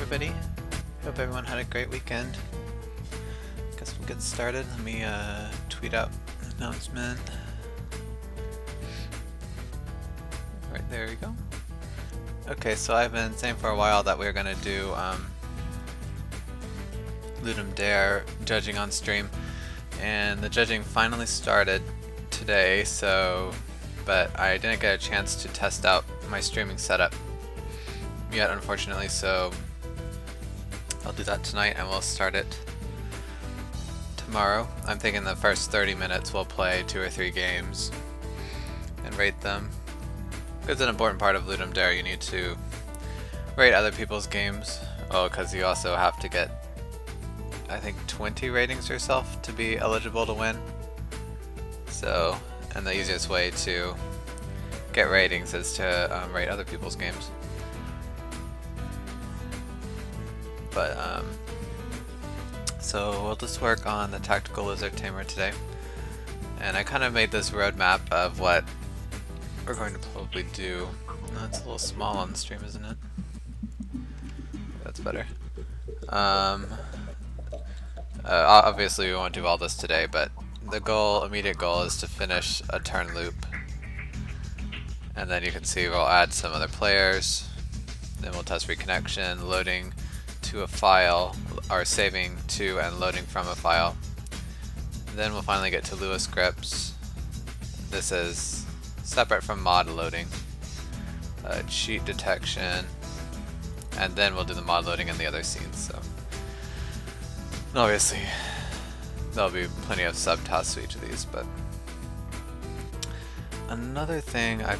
everybody. Hope everyone had a great weekend. Guess we'll get started. Let me tweet out an announcement. Right, there we go. Okay, so I've been saying for a while that we're gonna do Ludum Dare judging on stream, and the judging finally started today, but I didn't get a chance to test out my streaming setup yet, unfortunately, so I'll do that tonight and we'll start it tomorrow. I'm thinking the first 30 minutes we'll play 2 or 3 games and rate them. It's an important part of Ludum Dare. You need to rate other people's games. Oh, because you also have to get, I think, 20 ratings yourself to be eligible to win. So, and the easiest way to get ratings is to rate other people's games. But, so we'll just work on the Tactical Lizard Tamer today. And I kind of made this roadmap of what we're going to probably do. No, it's a little small on the stream, isn't it? That's better. Obviously we won't do all this today, but the immediate goal is to finish a turn loop. And then you can see we'll add some other players. Then we'll test reconnection, loading to a file, or saving to and loading from a file. Then we'll finally get to Lua scripts. This is separate from mod loading, cheat detection, and then we'll do the mod loading in the other scenes. So, and obviously, there'll be plenty of subtasks to each of these. But another thing I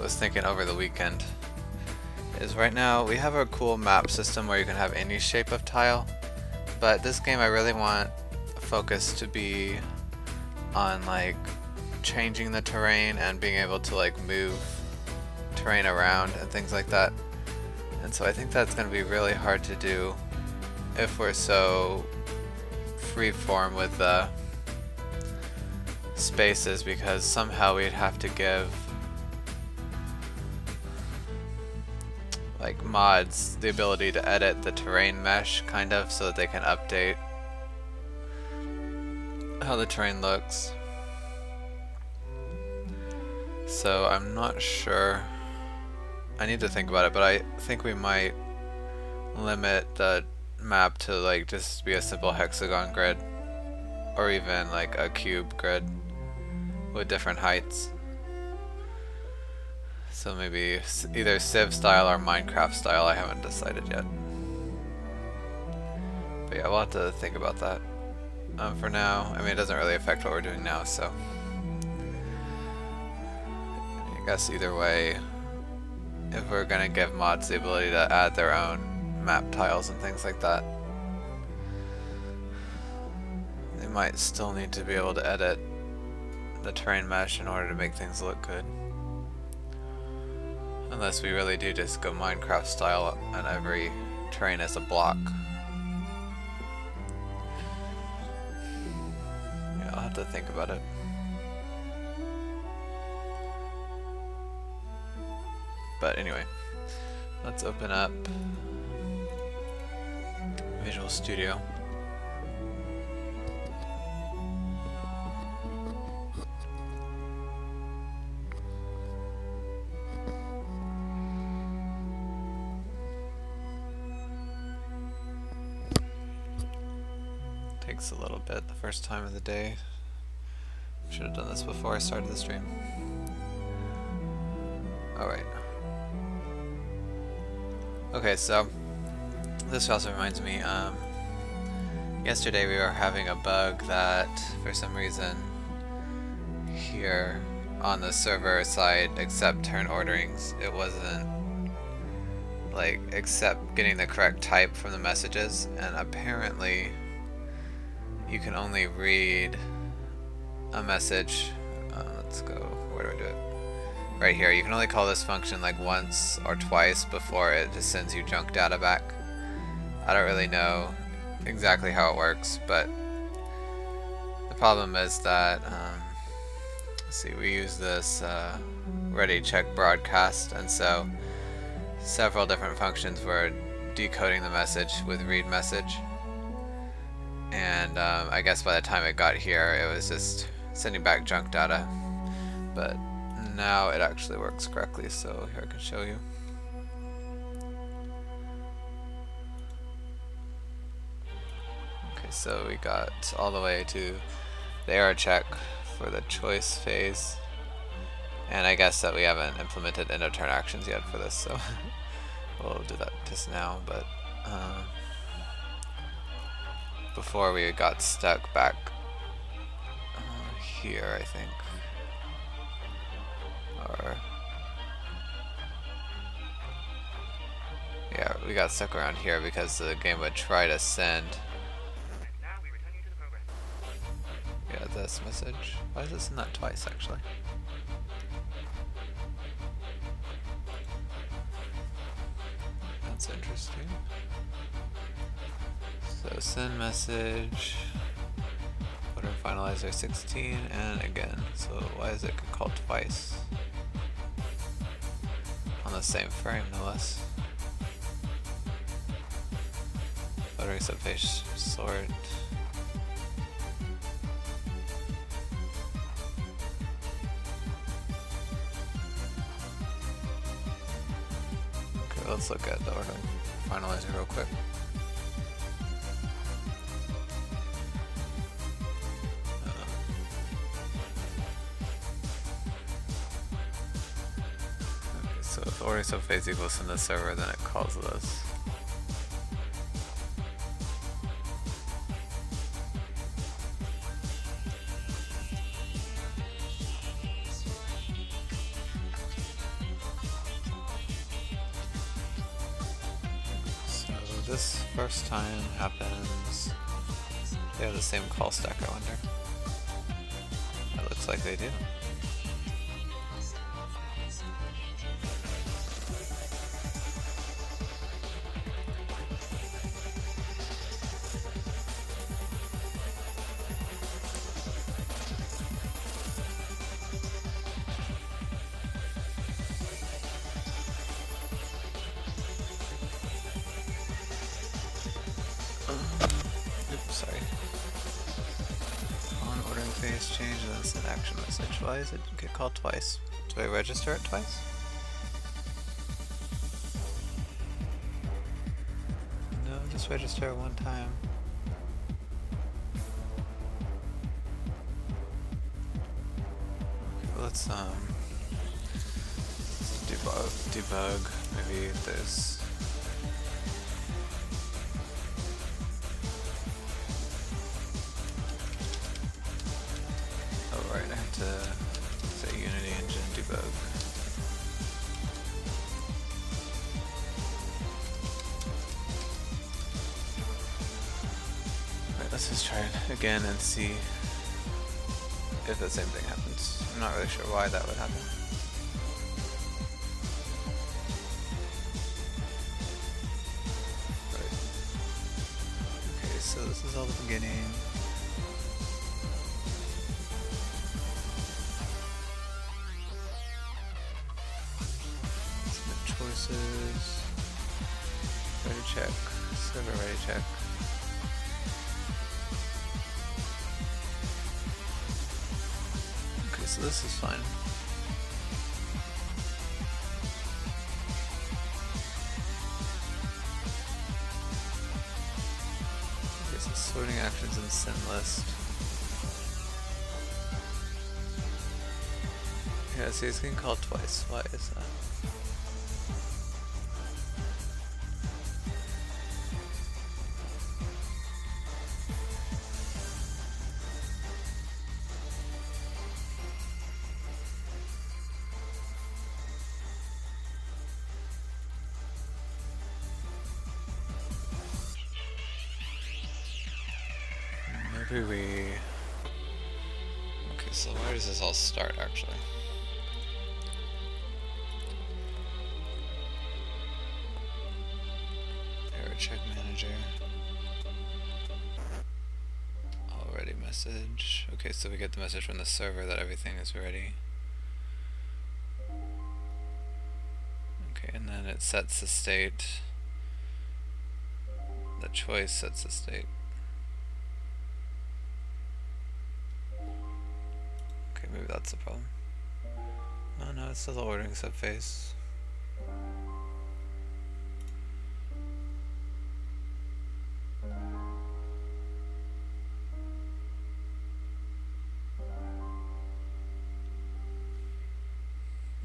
was thinking over the weekend is right now we have a cool map system where you can have any shape of tile, but this game I really want focus to be on like changing the terrain and being able to like move terrain around and things like that. And so I think that's going to be really hard to do if we're so freeform with the spaces, because somehow we'd have to give like mods the ability to edit the terrain mesh kind of so that they can update how the terrain looks. So I'm not sure. I need to think about it, but I think we might limit the map to like just be a simple hexagon grid, or even like a cube grid with different heights. So maybe either Civ style or Minecraft style, I haven't decided yet. But yeah, we'll have to think about that. For now, I mean, it doesn't really affect what we're doing now, so I guess either way, if we're gonna give mods the ability to add their own map tiles and things like that, they might still need to be able to edit the terrain mesh in order to make things look good. Unless we really do just go Minecraft style and every terrain is a block. Yeah, I'll have to think about it. But anyway, let's open up Visual Studio. Takes a little bit the first time of the day. Should have done this before I started the stream. Alright. Okay, so this also reminds me, yesterday we were having a bug that for some reason here on the server side, except turn orderings, it wasn't like accept getting the correct type from the messages, and apparently you can only read a message. Let's go, where do I do it? Right here, you can only call this function like once or twice before it just sends you junk data back. I don't really know exactly how it works, but the problem is that, let's see, we use this ready check broadcast, and so several different functions were decoding the message with read message. And I guess by the time it got here, it was just sending back junk data. But now it actually works correctly, so here I can show you. Okay, so we got all the way to the error check for the choice phase. And I guess that we haven't implemented end of turn actions yet for this, so we'll do that just now. But before we got stuck back here, I think. Or yeah, we got stuck around here because the game would try to send. Yeah, this message. Why is it send that twice actually? That's interesting. So send message. Order finalizer 16 and again. So why is it called twice? On the same frame, no less. Ordering subpage sort. Okay, let's look at the order finalizer real quick. So if ordering subphase equals in the server, then it calls this. So this first time happens. They have the same call stack, I wonder. It looks like they do. Oops, sorry. On ordering phase change and then send action message. Why does it get called twice? Do I register it twice? No, just register it one time. Okay, let's debug. Maybe there's. Oh right, I have to say Unity Engine debug. Alright, let's just try it again and see if the same thing happens. I'm not really sure why that would happen. Right. Okay, so this is all the beginning. Submit choices. Ready check. Server ready check. So this is fine. Okay, so sorting actions and send list. Yeah, see, it's getting called twice. Why is that? Maybe we... Okay, so where does this all start actually? Error check manager. Already message. Okay, so we get the message from the server that everything is ready. Okay, and then it sets the state the choice sets the state. Okay, maybe that's the problem. Oh no, it's still the ordering subphase.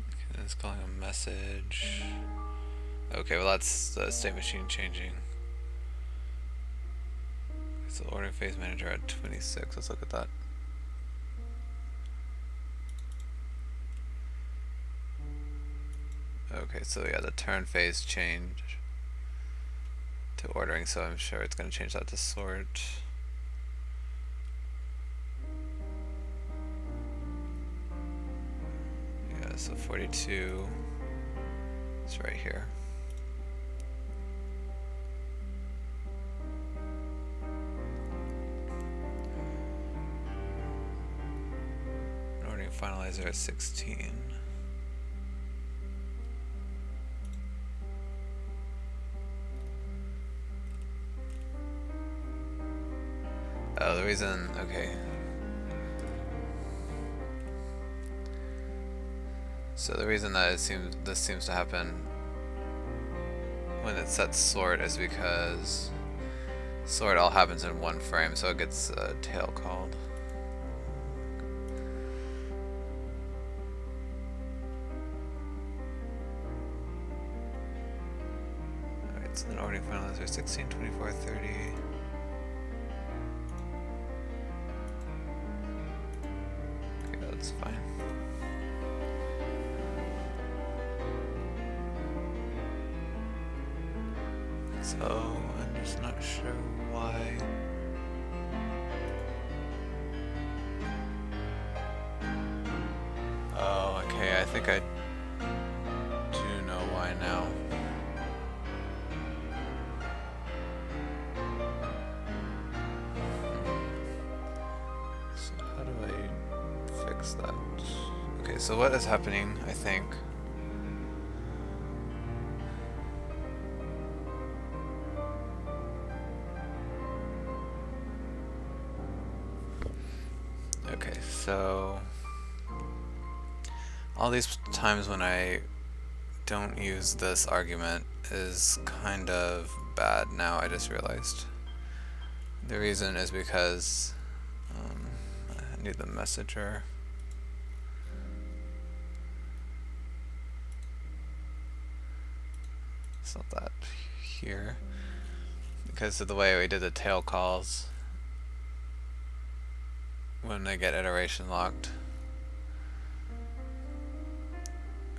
Okay, it's calling a message. Okay, well that's the state machine changing. It's the ordering phase manager at 26. Let's look at that. Okay, so yeah, the turn phase changed to ordering, so I'm sure it's going to change that to sort. Yeah, so 42 is right here. Ordering finalizer at 16. Oh, the reason, okay. So the reason that this seems to happen when it sets sort is because sort all happens in one frame, so it gets tail called. Alright, so then ordering finalizer 16, 24, 30. That's fine. So I'm just not sure why. Oh, okay, I think I do know why now. So how do I fix that? Okay, so what is happening, I think, okay, so all these times when I don't use this argument is kind of bad now, I just realized. The reason is because I need the messenger. It's not that here. Because of the way we did the tail calls when they get iteration locked.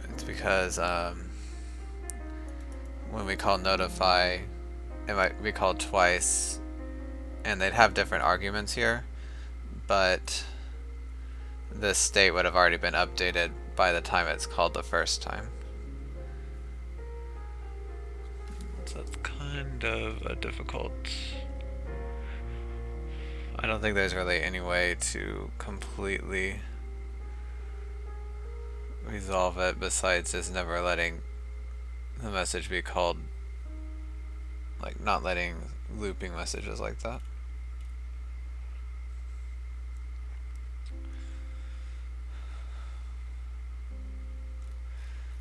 It's because when we call notify, it might be called twice, and they'd have different arguments here, but this state would have already been updated by the time it's called the first time. So it's kind of a difficult... I don't think there's really any way to completely resolve it besides just never letting the message be called, like not letting looping messages like that.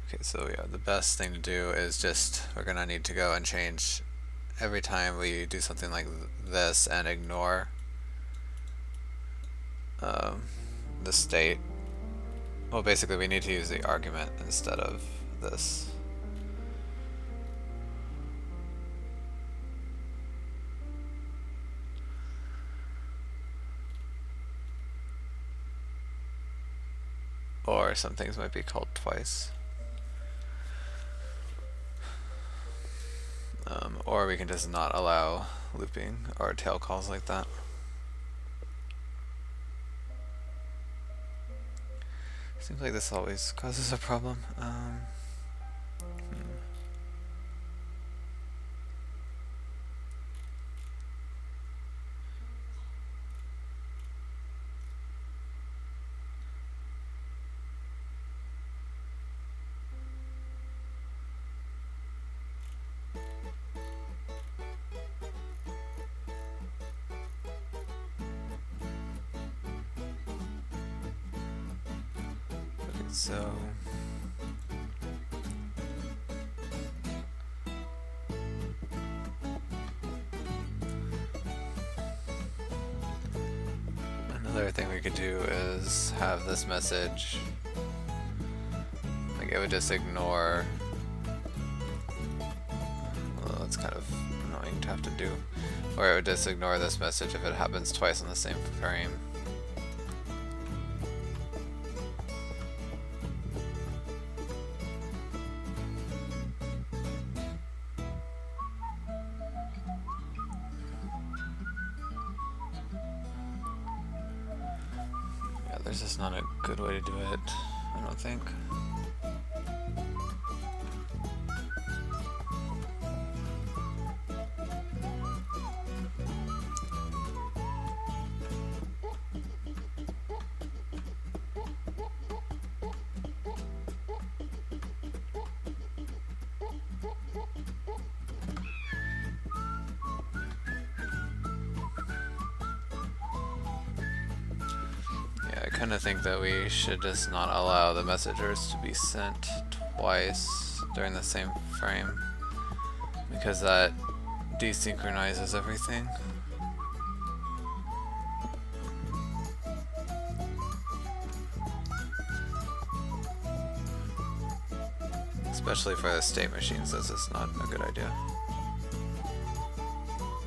Okay, so yeah, the best thing to do is just, we're gonna need to go and change every time we do something like this and ignore the state. Well, basically we need to use the argument instead of this. Or some things might be called twice. Or we can just not allow looping or tail calls like that. Seems like this always causes a problem. So another thing we could do is have this message, like it would just ignore, well, that's kind of annoying to have to do, or it would just ignore this message if it happens twice on the same frame. There's just not a good way to do it, I don't think. I kind of think that we should just not allow the messengers to be sent twice during the same frame, because that desynchronizes everything. Especially for the state machines, that's just not a good idea.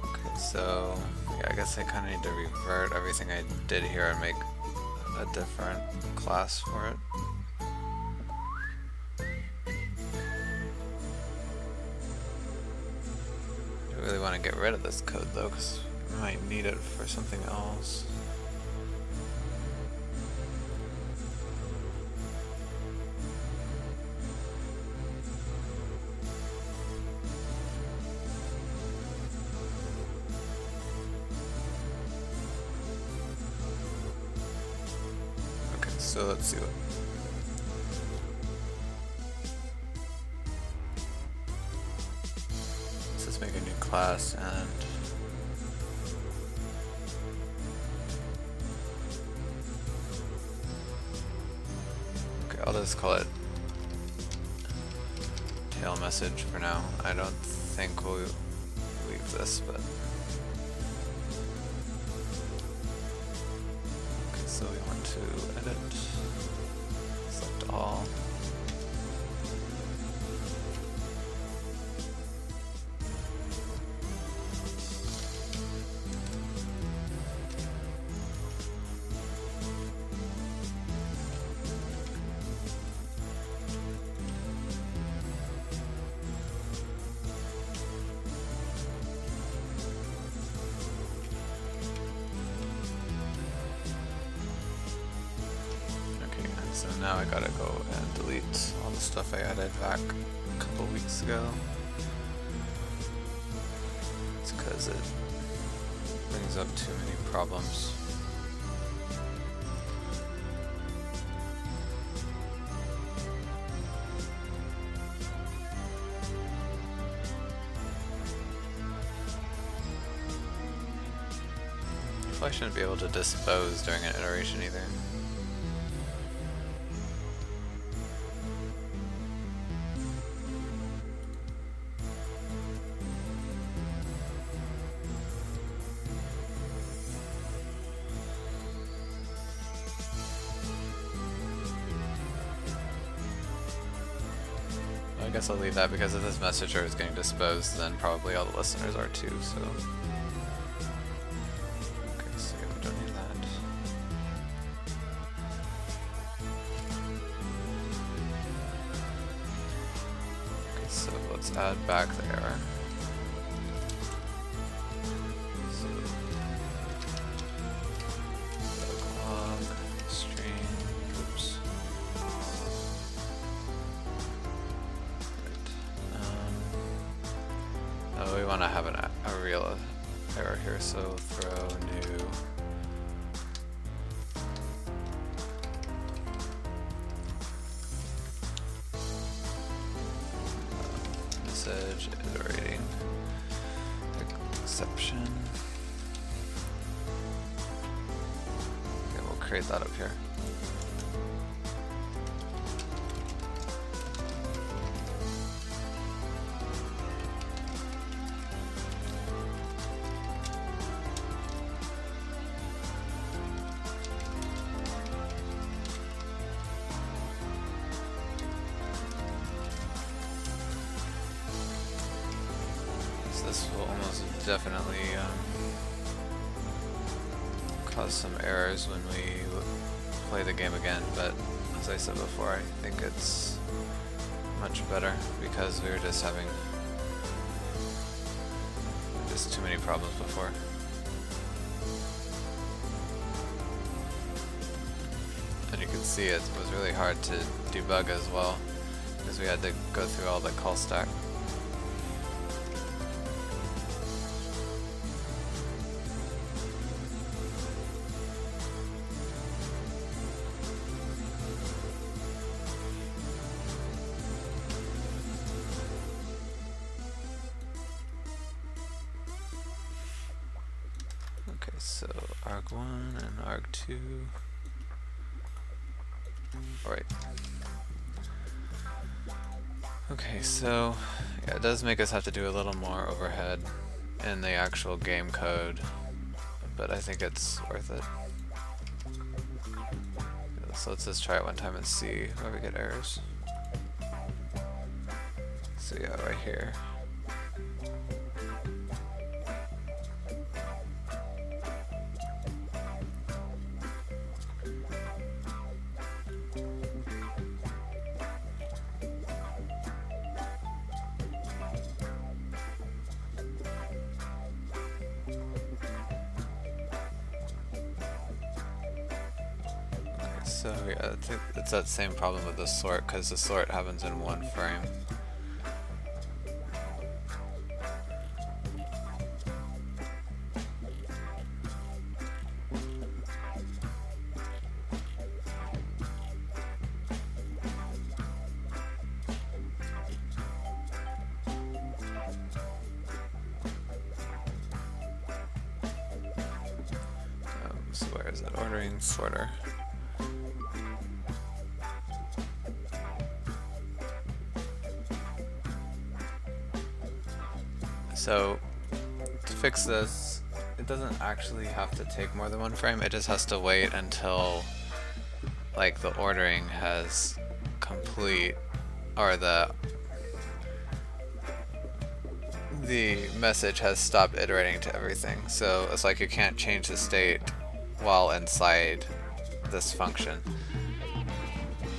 Okay, so yeah, I guess I kind of need to revert everything I did here and make a different class for it. I really want to get rid of this code though, because we might need it for something else. So let's see what. Let's just make a new class and okay, I'll just call it tail message for now. I don't think we'll leave this, but okay, so we want to edit. Select all. So now I gotta go and delete all the stuff I added back a couple weeks ago. It's because it brings up too many problems. You probably shouldn't be able to dispose during an iteration either. I guess I'll leave that because if this messenger is getting disposed, then probably all the listeners are too, so. Okay, so yeah, we don't need that. Okay, so let's add back the error. So, log, string, oops. Oh, we want to have a real error here, so throw new message iterating exception. Okay, we'll create that up here. So this will almost definitely cause some errors when we play the game again, but as I said before, I think it's much better because we were just having too many problems before. And you can see it was really hard to debug as well because we had to go through all the call stack. Okay, so arg1 and arg2. Alright. Okay, so yeah, it does make us have to do a little more overhead in the actual game code, but I think it's worth it. So let's just try it one time and see where we get errors. So yeah, right here. So yeah, it's that same problem with the sort, because the sort happens in one frame. So where is it? Ordering sorter. So to fix this, it doesn't actually have to take more than one frame, it just has to wait until like the ordering has complete, or the message has stopped iterating to everything. So it's like you can't change the state while inside this function,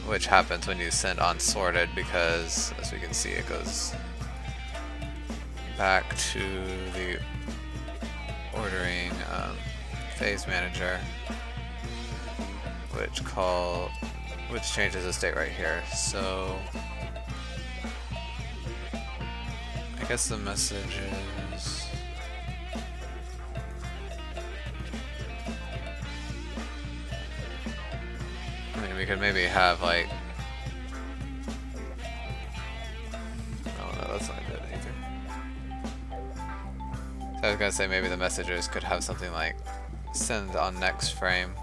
which happens when you send unsorted, because as we can see it goes back to the ordering phase manager, which changes the state right here. So I guess the message is we could maybe have like, oh no, that's not good either. So I was gonna say maybe the messengers could have something like send on next frame,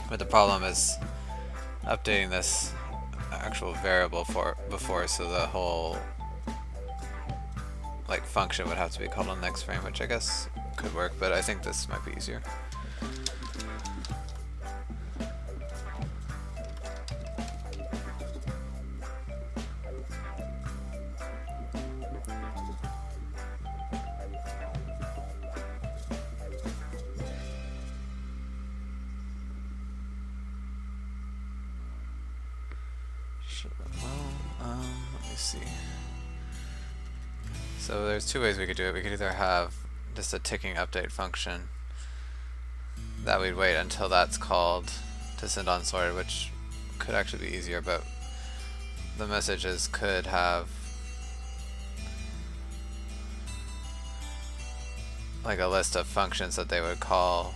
but the problem is updating this actual variable before, so the whole like function would have to be called on next frame, which I guess could work, but I think this might be easier. Let me see. So there's two ways we could do it. We could either have just a ticking update function that we'd wait until that's called to send unsorted, which could actually be easier, but the messages could have like a list of functions that they would call.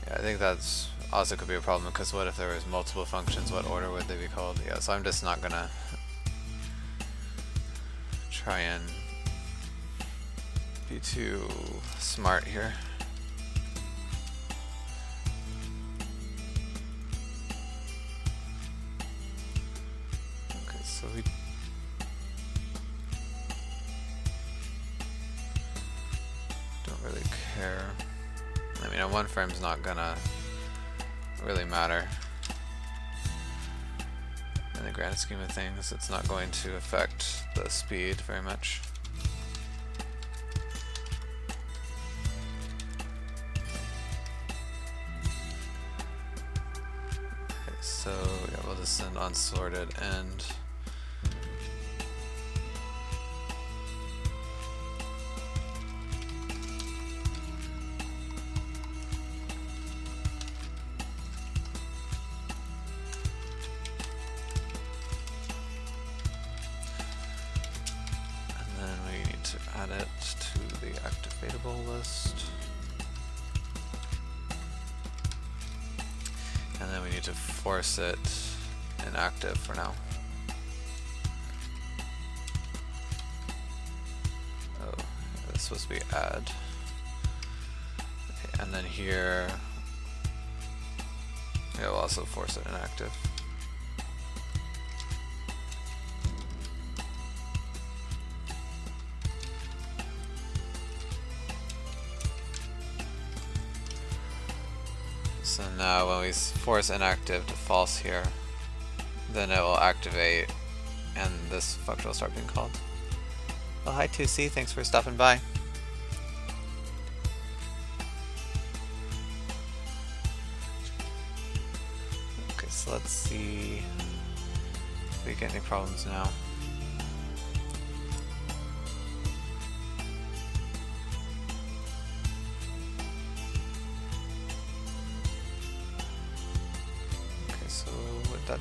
Yeah, I think that's also could be a problem, because what if there was multiple functions? What order would they be called? Yeah, so I'm just not gonna try and be too smart here. Okay, so we don't really care. I mean, a one frame's not gonna really matter in the grand scheme of things, it's not going to affect the speed very much. Okay, so yeah, we'll just send unsorted end. Add it to the activatable list. And then we need to force it inactive for now. Oh, this is supposed to be add. Okay, and then here, yeah, we'll also force it inactive. So now when we force inactive to false here, then it will activate and this function will start being called. Well, hi 2C, thanks for stopping by. Okay, so let's see if we get any problems now. So that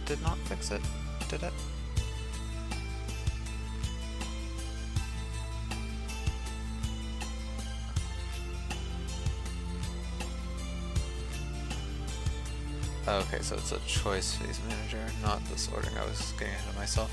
did not fix it, did it? Okay, so it's a choice phase manager, not the sorting. I was getting ahead of myself.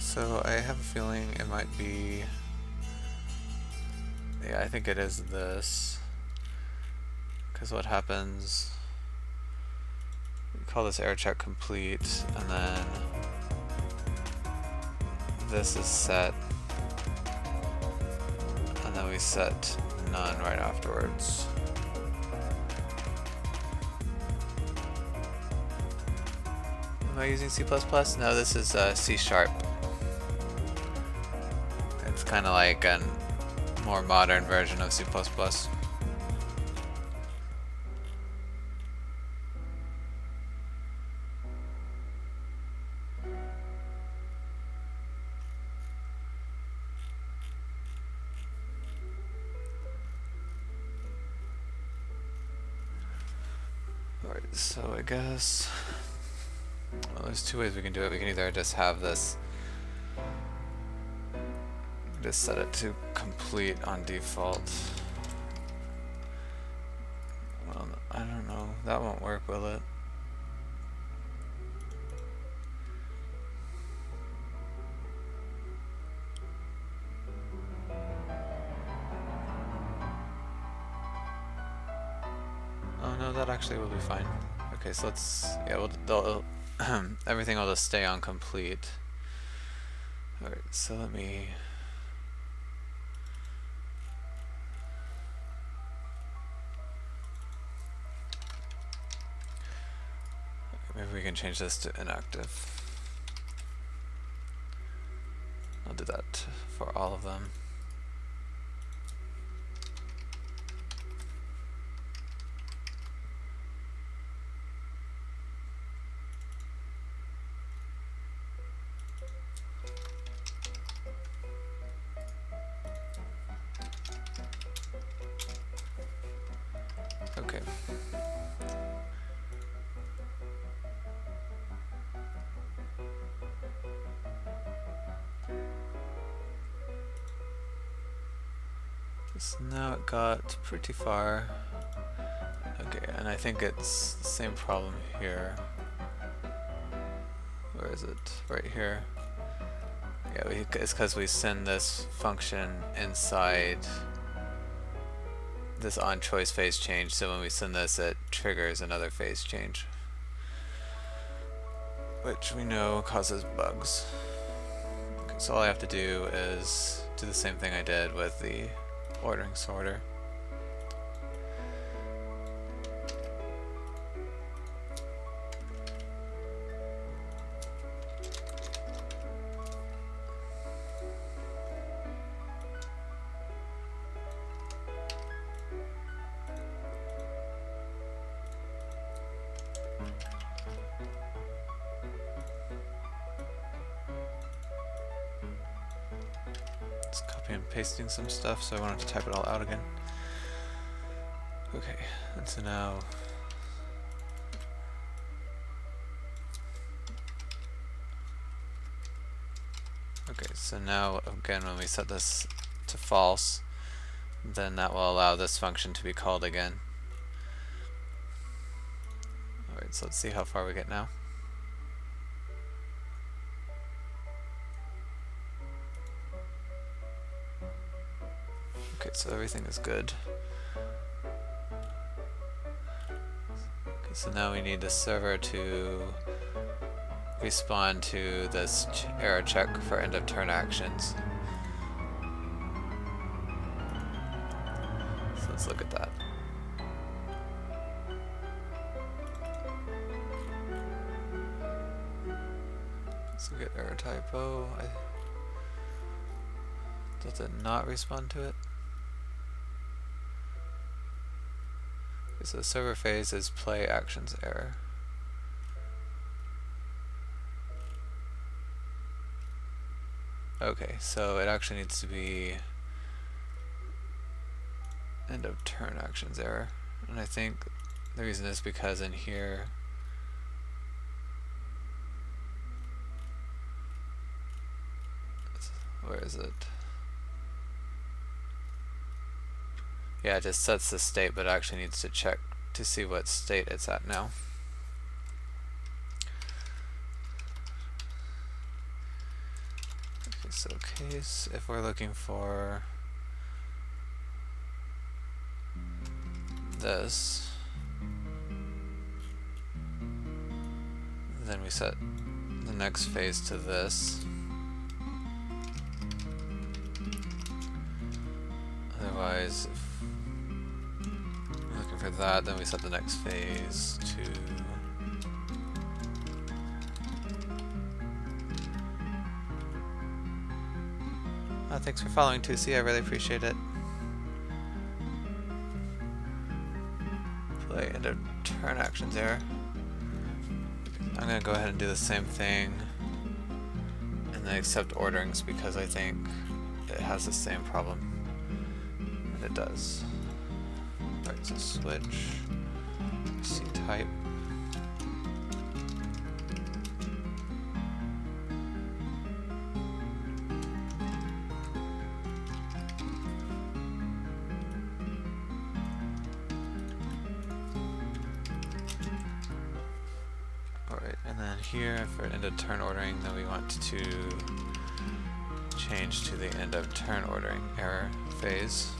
So I have a feeling it might be, yeah, I think it is this, because what happens, we call this error check complete, and then this is set, and then we set none right afterwards. Am I using C++? No, this is C#. It's kind of like a more modern version of C++. Alright, so I guess, well, there's two ways we can do it. We can either just have this, just set it to complete on default. Well, I don't know, that won't work, will it? Oh no, that actually will be fine. Okay, so let's, yeah, everything will just stay on complete. Alright, so let me, maybe we can change this to inactive. I'll do that for all of them. Okay. So now it got pretty far. Okay, and I think it's the same problem here. Where is it? Right here. Yeah, it's because we send this function inside this on choice phase change, so when we send this it triggers another phase change, which we know causes bugs. Okay, so all I have to do is do the same thing I did with the ordering sorter. Just copy and pasting some stuff, so I won't have to type it all out again. Okay, and so now again when we set this to false, then that will allow this function to be called again. Alright, so let's see how far we get now. Okay, so everything is good. Okay, so now we need the server to respond to this error check for end of turn actions. So let's look at that. So get error typo. Does it not respond to it? Okay, so the server phase is play actions error. Okay, so it actually needs to be end of turn actions error. And I think the reason is because in here where is it? Yeah, it just sets the state, but it actually needs to check to see what state it's at now. Okay, so case, if we're looking for this, then we set the next phase to this. Otherwise, if we're looking for that, then we set the next phase to thanks for following, Tusi, I really appreciate it. Play end of turn actions error. I'm gonna go ahead and do the same thing and then accept orderings because I think it has the same problem. And it does. Alright, so switch, C type. Alright, and then here for end of turn ordering, then we want to change to the end of turn ordering error phase.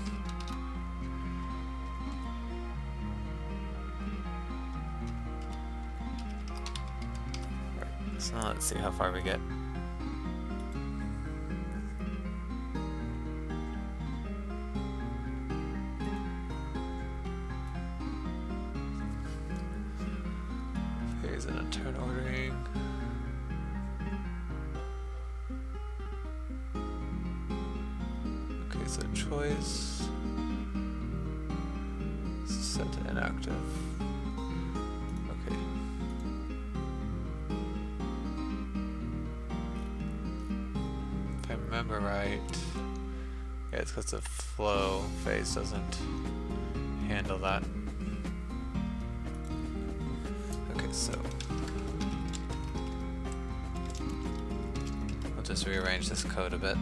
Right, so now let's see how far we get. Phase end of turn ordering. Okay, so choice set to inactive. Okay. If I remember right, yeah, it's because the flow phase doesn't handle that. Okay, so I'll just rearrange this code a bit.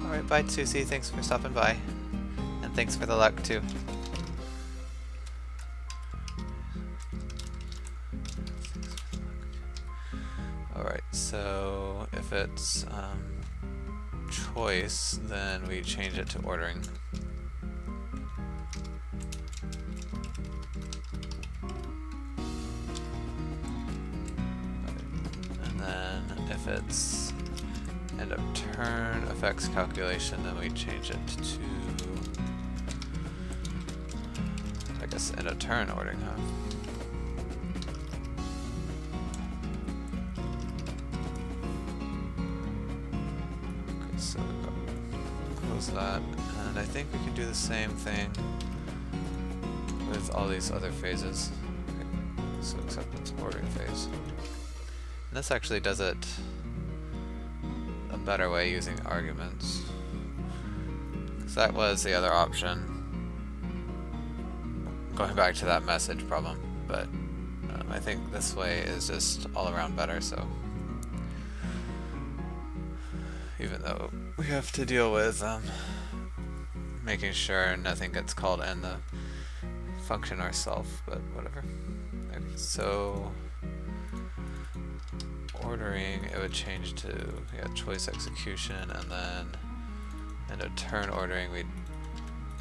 Alright, bye Susie, thanks for stopping by. And thanks for the luck too. So if it's choice, then we change it to ordering. And then if it's end of turn effects calculation, then we change it to, I guess, end of turn ordering, huh? Okay, so close that, and I think we can do the same thing with all these other phases. Okay, so except it's ordering phase. And this actually does it a better way using arguments. Because that was the other option. Going back to that message problem, but I think this way is just all around better, so. Even though we have to deal with making sure nothing gets called in the function ourselves, but whatever. Okay, so ordering, it would change to choice execution, and then end of turn ordering,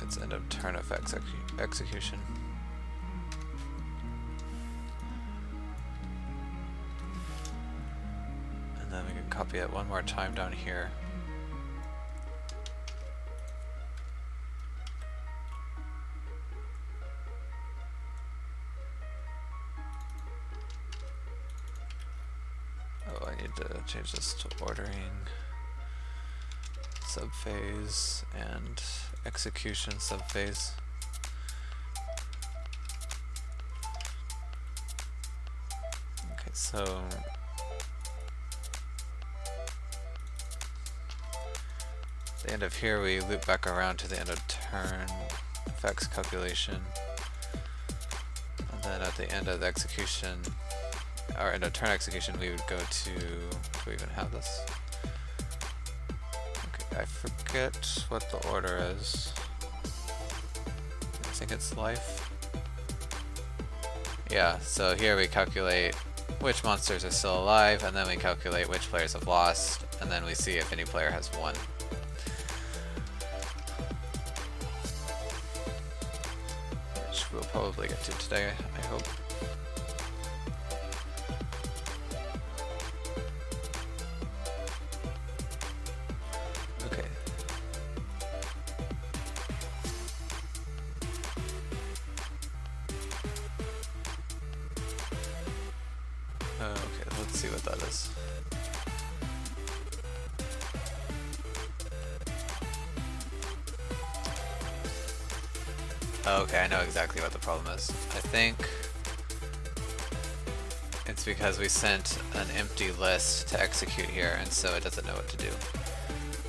it's end of turn effects execution. And then we can copy it one more time down here. Oh, I need to change this to ordering, subphase, and execution subphase. Okay, so at the end of here we loop back around to the end of turn effects calculation, and then at the end of the execution, or end of turn execution, we would go to, do we even have this? Okay, I forget what the order is. I think it's life. Yeah, so here we calculate which monsters are still alive, and then we calculate which players have lost, and then we see if any player has won. Which we'll probably get to today, I hope. Okay, let's see what that is. Okay, I know exactly what the problem is. I think it's because we sent an empty list to execute here, and so it doesn't know what to do.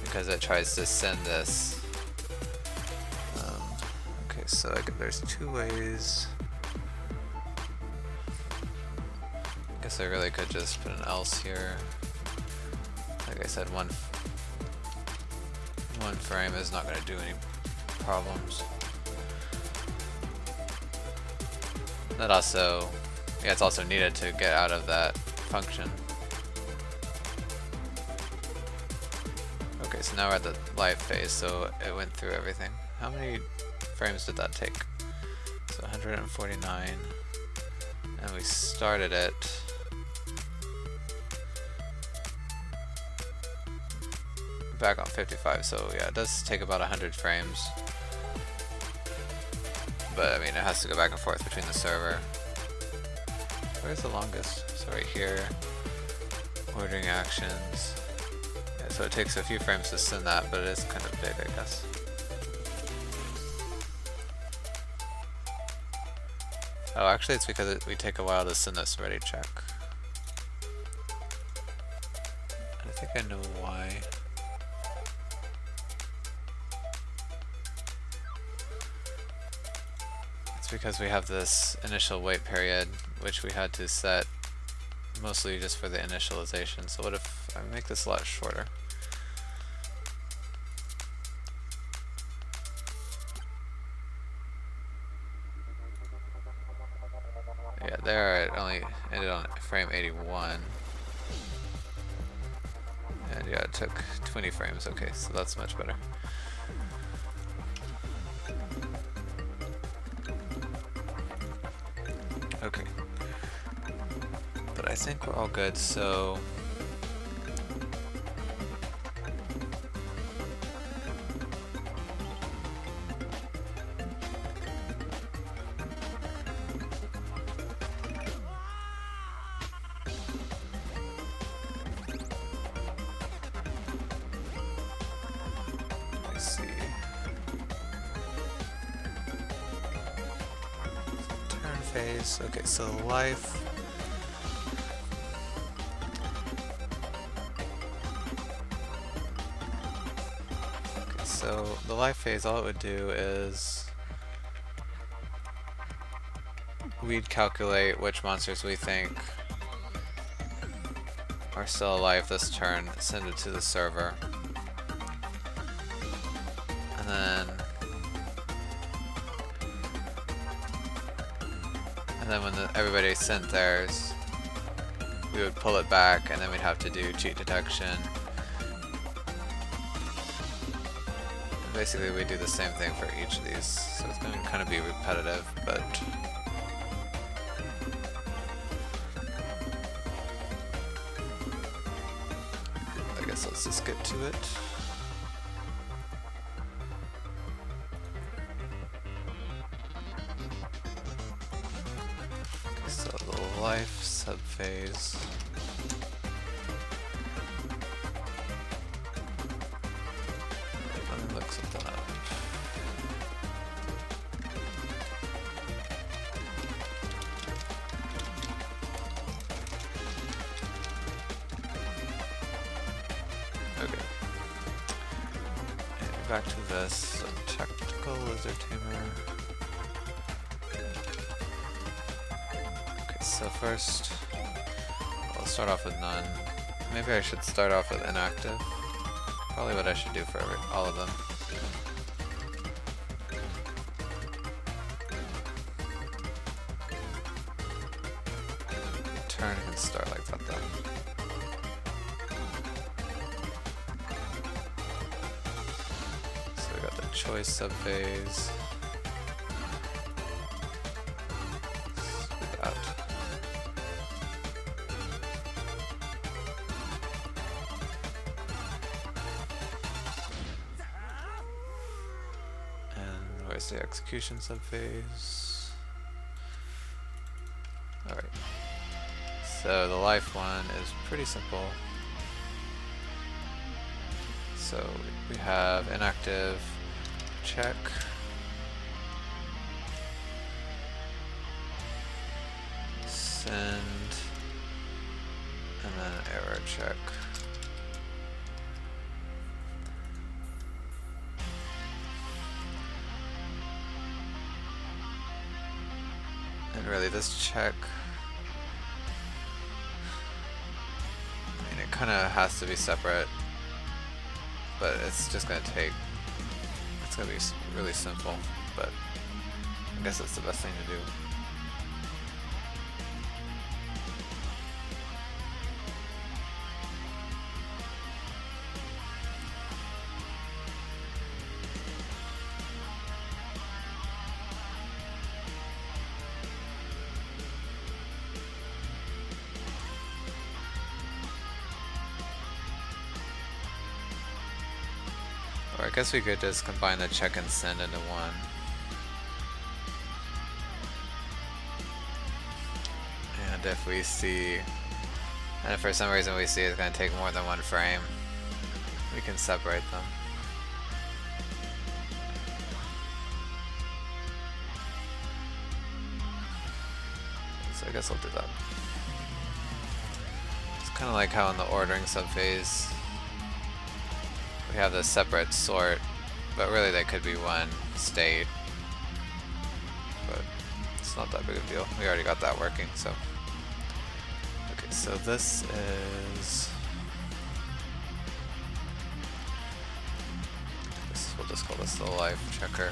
Because it tries to send this. Okay, so there's two ways. I guess I really could just put an else here. Like I said, one frame is not going to do any problems. That also, yeah, it's also needed to get out of that function. Okay, so now we're at the live phase, so it went through everything. How many frames did that take? So 149, and we started it. Back on 55, so yeah, it does take about 100 frames. But I mean, it has to go back and forth between the server. Where's the longest? So right here, ordering actions. Yeah, so it takes a few frames to send that, but it is kind of big, I guess. Oh, actually it's because we take a while to send this ready check. I think I know why. Because we have this initial wait period, which we had to set mostly just for the initialization. So what if I make this a lot shorter? Yeah, there it only ended on frame 81. And yeah, it took 20 frames. Okay, so that's much better. Okay. But I think we're all good, so... Let's see. Turn phase. Okay, so life. So the life phase, all it would do is we'd calculate which monsters we think are still alive this turn, send it to the server, and then when everybody sent theirs, we would pull it back, and then we'd have to do cheat detection. Basically, we do the same thing for each of these, so it's going to kind of be repetitive, but I guess let's just get to it. Okay, so the life subphase. Look something up. Okay. And back to this. So tactical Lizard Tamer. Okay, so first, I'll start off with none. Maybe I should start off with inactive. Probably what I should do for all of them. Turn can start like that then. So we got the choice subphase. Let's do that. Where's the execution subphase? Alright. So the life one is pretty simple. So we have inactive, check. Send. And then error check. And really this check, I mean, it kind of has to be separate, but it's just going to take, it's going to be really simple, but I guess it's the best thing to do. Or I guess we could just combine the check and send into one. And if we see, and if for some reason we see it's going to take more than one frame, we can separate them. So I guess I'll do that. It's kind of like how in the ordering subphase, we have this separate sort, but really they could be one state. But it's not that big of a deal. We already got that working, so. Okay, so this is... we'll just call this the life checker.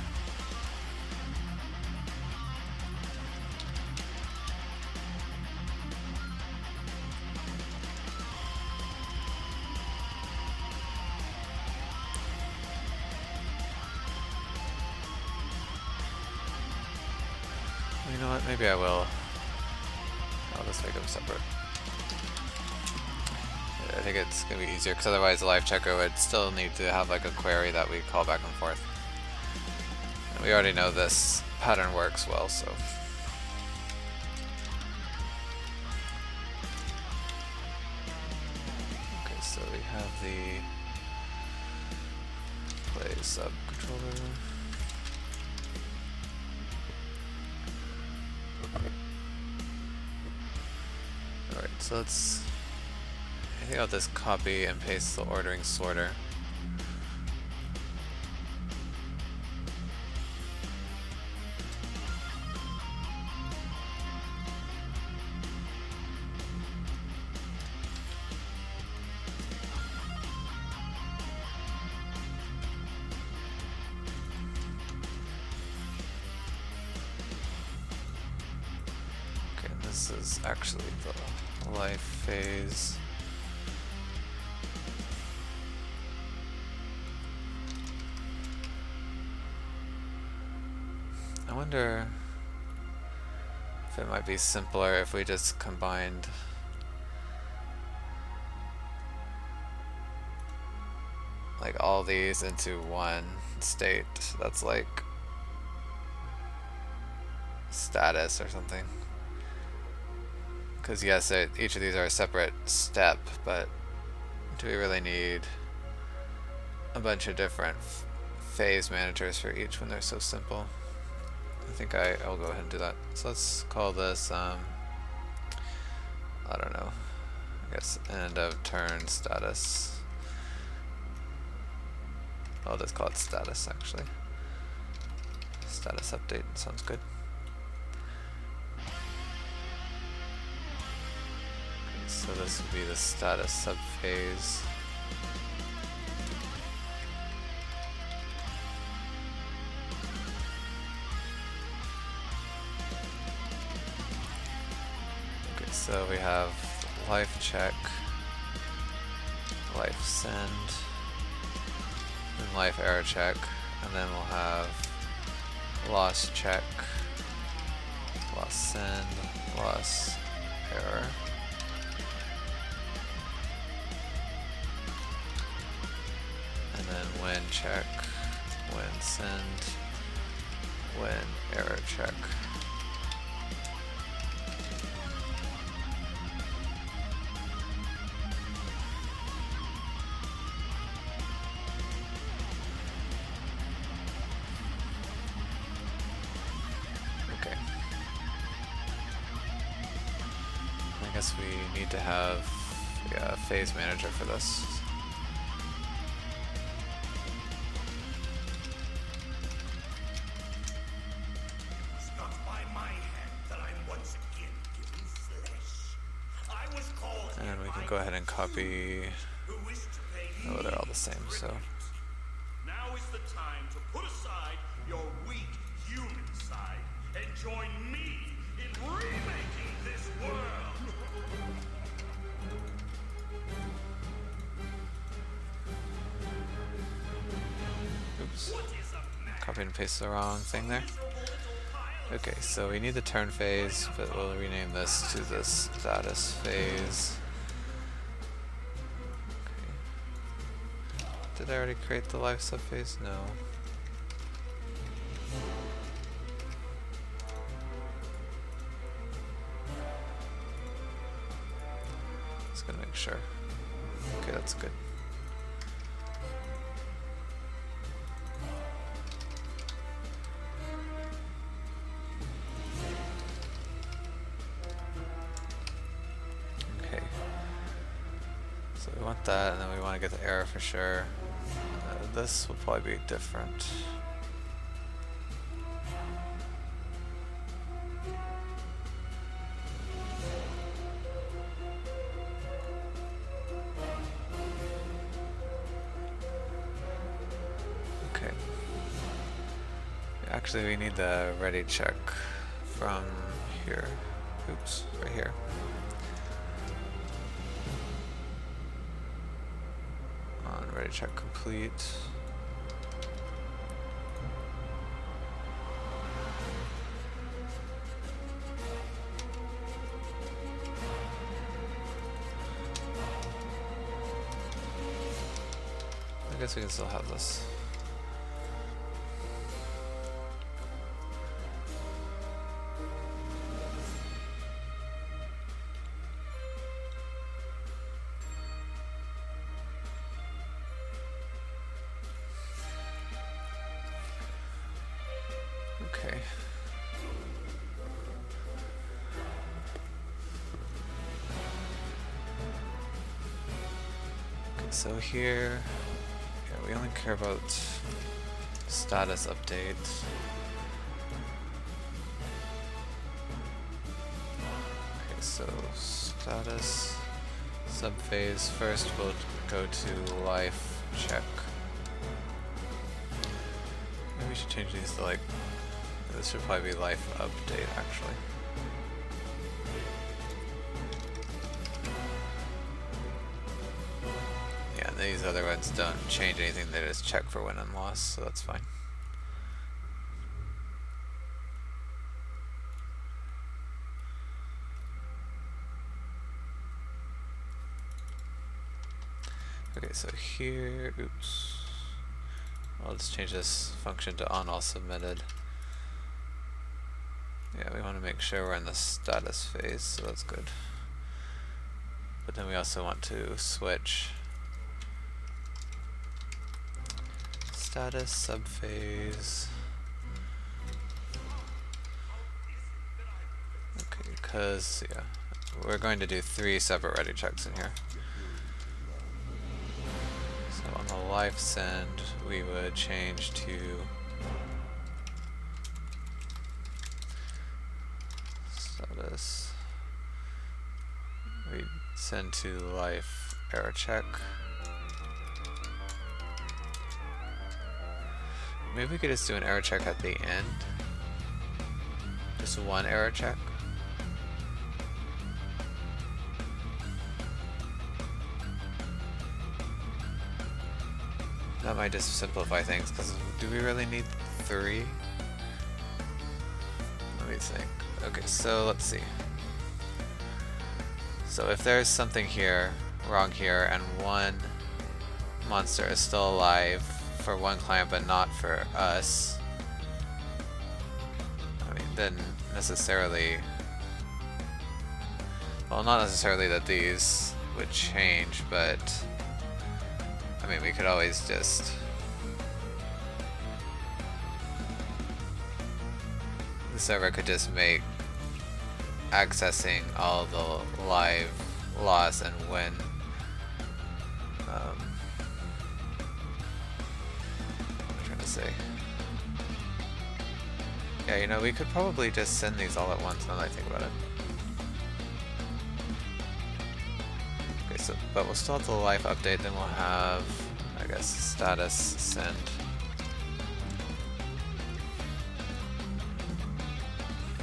You know what? Maybe I will. I'll just make them separate. Yeah, I think it's gonna be easier because otherwise the live checker would still need to have like a query that we call back and forth. And we already know this pattern works well, so. Okay, so we have the play sub controller. Alright, so let's, I think I'll just copy and paste the ordering sorter. Okay, this is actually the life phase. I wonder if it might be simpler if we just combined like all these into one state that's like status or something. Because yes, each of these are a separate step, but do we really need a bunch of different phase managers for each when they're so simple? I think I'll go ahead and do that. So let's call this, I don't know, I guess end of turn status. I'll just call it status actually. Status update sounds good. Okay, so this would be the status subphase. So we have life check, life send, and life error check, and then we'll have loss check, loss send, loss error. And then when check, when send, when error check. I guess we need to have a phase manager for this. It's not by my hand that I'm once again given flesh. I was called And we can go ahead and copy. Oh, they're all the same, so. Now is the time to put aside your weak human side and join me in remaking this world. Oops. Copied and pasted the wrong thing there. Okay, so we need the turn phase, but we'll rename this to the status phase. Okay. Did I already create the life subphase? No. Just gonna make sure. Okay, that's good. Okay. So we want that, and then we want to get the error for sure. This will probably be different. Okay. Actually, we need the ready check from here. Oops, right here. On ready check complete. guess we can still have this. Okay. So here, yeah, we only care about status update. Okay, so status subphase. First we'll go to life check. Maybe we should change these to like, this should probably be life update actually. These other ones don't change anything, they just check for win and loss, so that's fine. Okay, so here, oops. I'll just change this function to on all submitted. Yeah, we want to make sure we're in the status phase, so that's good. But then we also want to switch status subphase. Okay, because yeah, we're going to do 3 separate ready checks in here. So on the life send, we would change to status. We send to life error check. Maybe we could just do an error check at the end. Just one error check. That might just simplify things, because do we really need 3? Let me think. Okay, so let's see. So if there's something here, wrong here, and one monster is still alive for one client but not for us, I mean, then necessarily, well, not necessarily that these would change, but I mean, we could always just the server could just make accessing all the live loss and win say. Yeah, you know, we could probably just send these all at once now that I think about it. Okay, so, but we'll still have the life update, then we'll have, I guess, status send.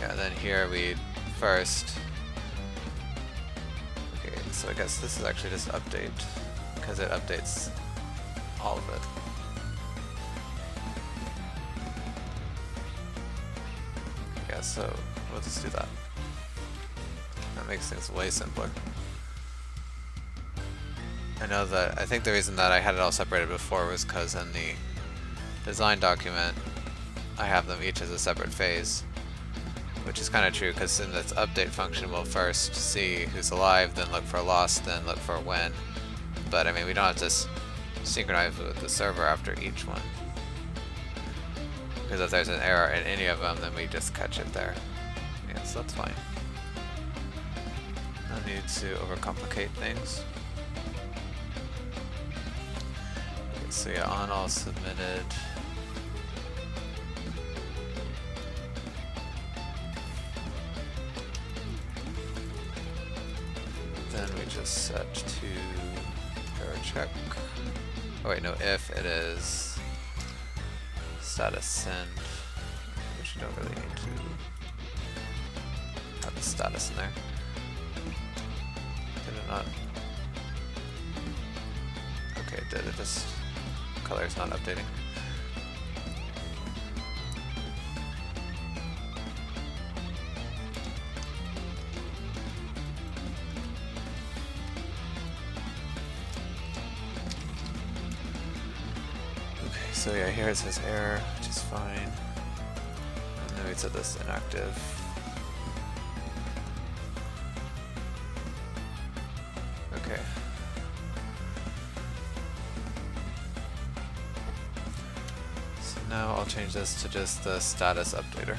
Yeah, then here we first. Okay, so I guess this is actually just update, because it updates all of it. Yeah, so we'll just do that. That makes things way simpler. I know that, I think the reason that I had it all separated before was because in the design document I have them each as a separate phase, which is kind of true because in this update function we'll first see who's alive, then look for loss, then look for win. But I mean, we don't have to synchronize with the server after each one. Because if there's an error in any of them, then we just catch it there. Yeah, so that's fine. No need to overcomplicate things. Okay, so yeah, on all submitted. Then we just set to error check. Oh wait, no, if it is status send, which you don't really need to have the status in there. Did it not? Okay, it did. It just color's not updating. So yeah, here it says error, which is fine. And then we set this inactive. Okay. So now I'll change this to just the status updater.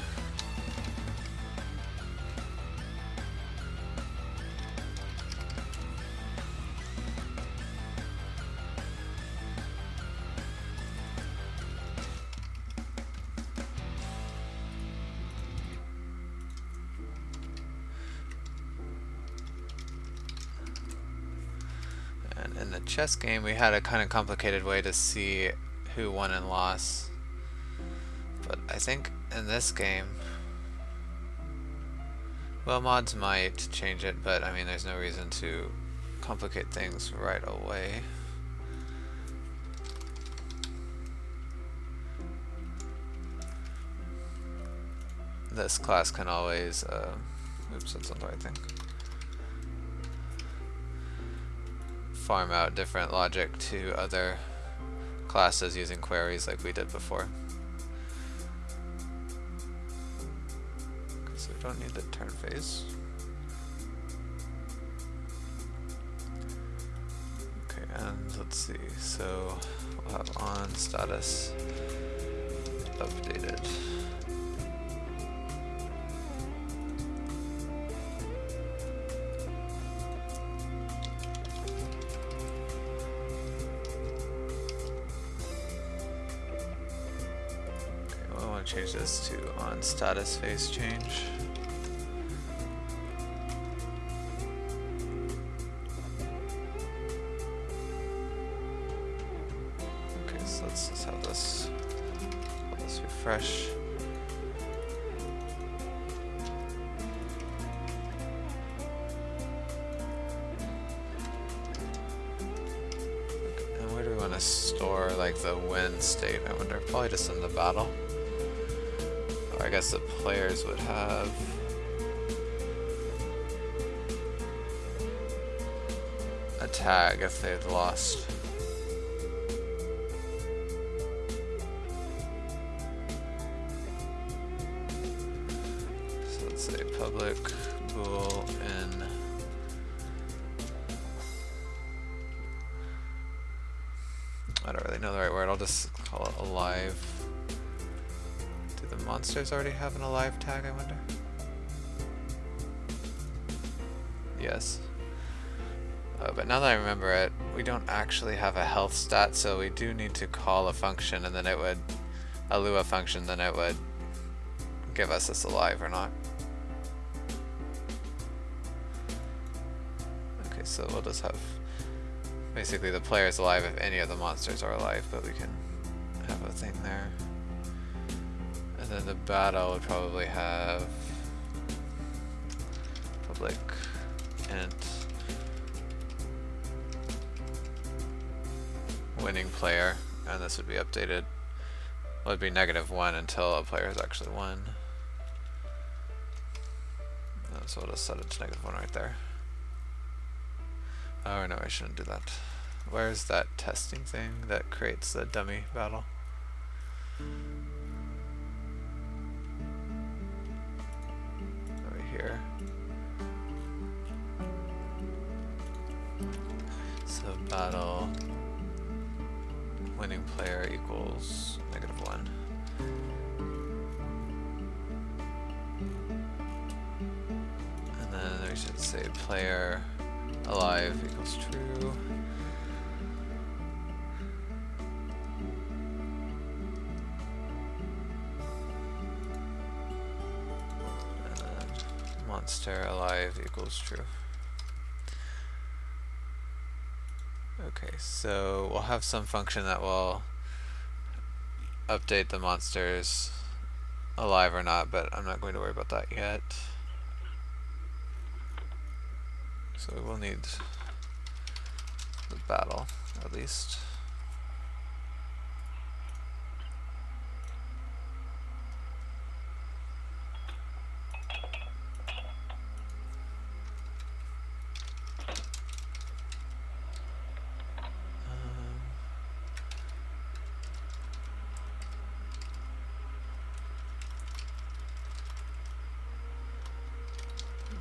And in the chess game, we had a kind of complicated way to see who won and lost. But I think in this game, well, mods might change it, but I mean, there's no reason to complicate things right away. This class can always, oops, that's not the right thing. Farm out different logic to other classes using queries like we did before. Okay, so we don't need the turn phase. Okay, and let's see, so we'll have on status updated. Change this to on status phase change. Okay, so let's just have this, let's refresh. Okay, and where do we want to store like the win state? I wonder, probably just in the battle. I guess the players would have a tag if they'd lost. So let's say public bool in I don't really know the right word, I'll just call it alive. Monsters already have an alive tag, I wonder? Yes. But now that I remember it, we don't actually have a health stat, so we do need to call a function and then it would, a Lua function, then it would give us this alive or not. Okay, so we'll just have basically the player's alive if any of the monsters are alive, but we can have a thing there. And then the battle would probably have public int winning player, and this would be updated. Well, it'd be -1 until a player has actually won. So we'll just set it to -1 right there. Oh no, I shouldn't do that. Where's that testing thing that creates the dummy battle? Here. So battle winning player equals -1. And then we should say player alive equals true. Monster alive equals true. Okay, so we'll have some function that will update the monsters alive or not, but I'm not going to worry about that yet. So we will need the battle, at least.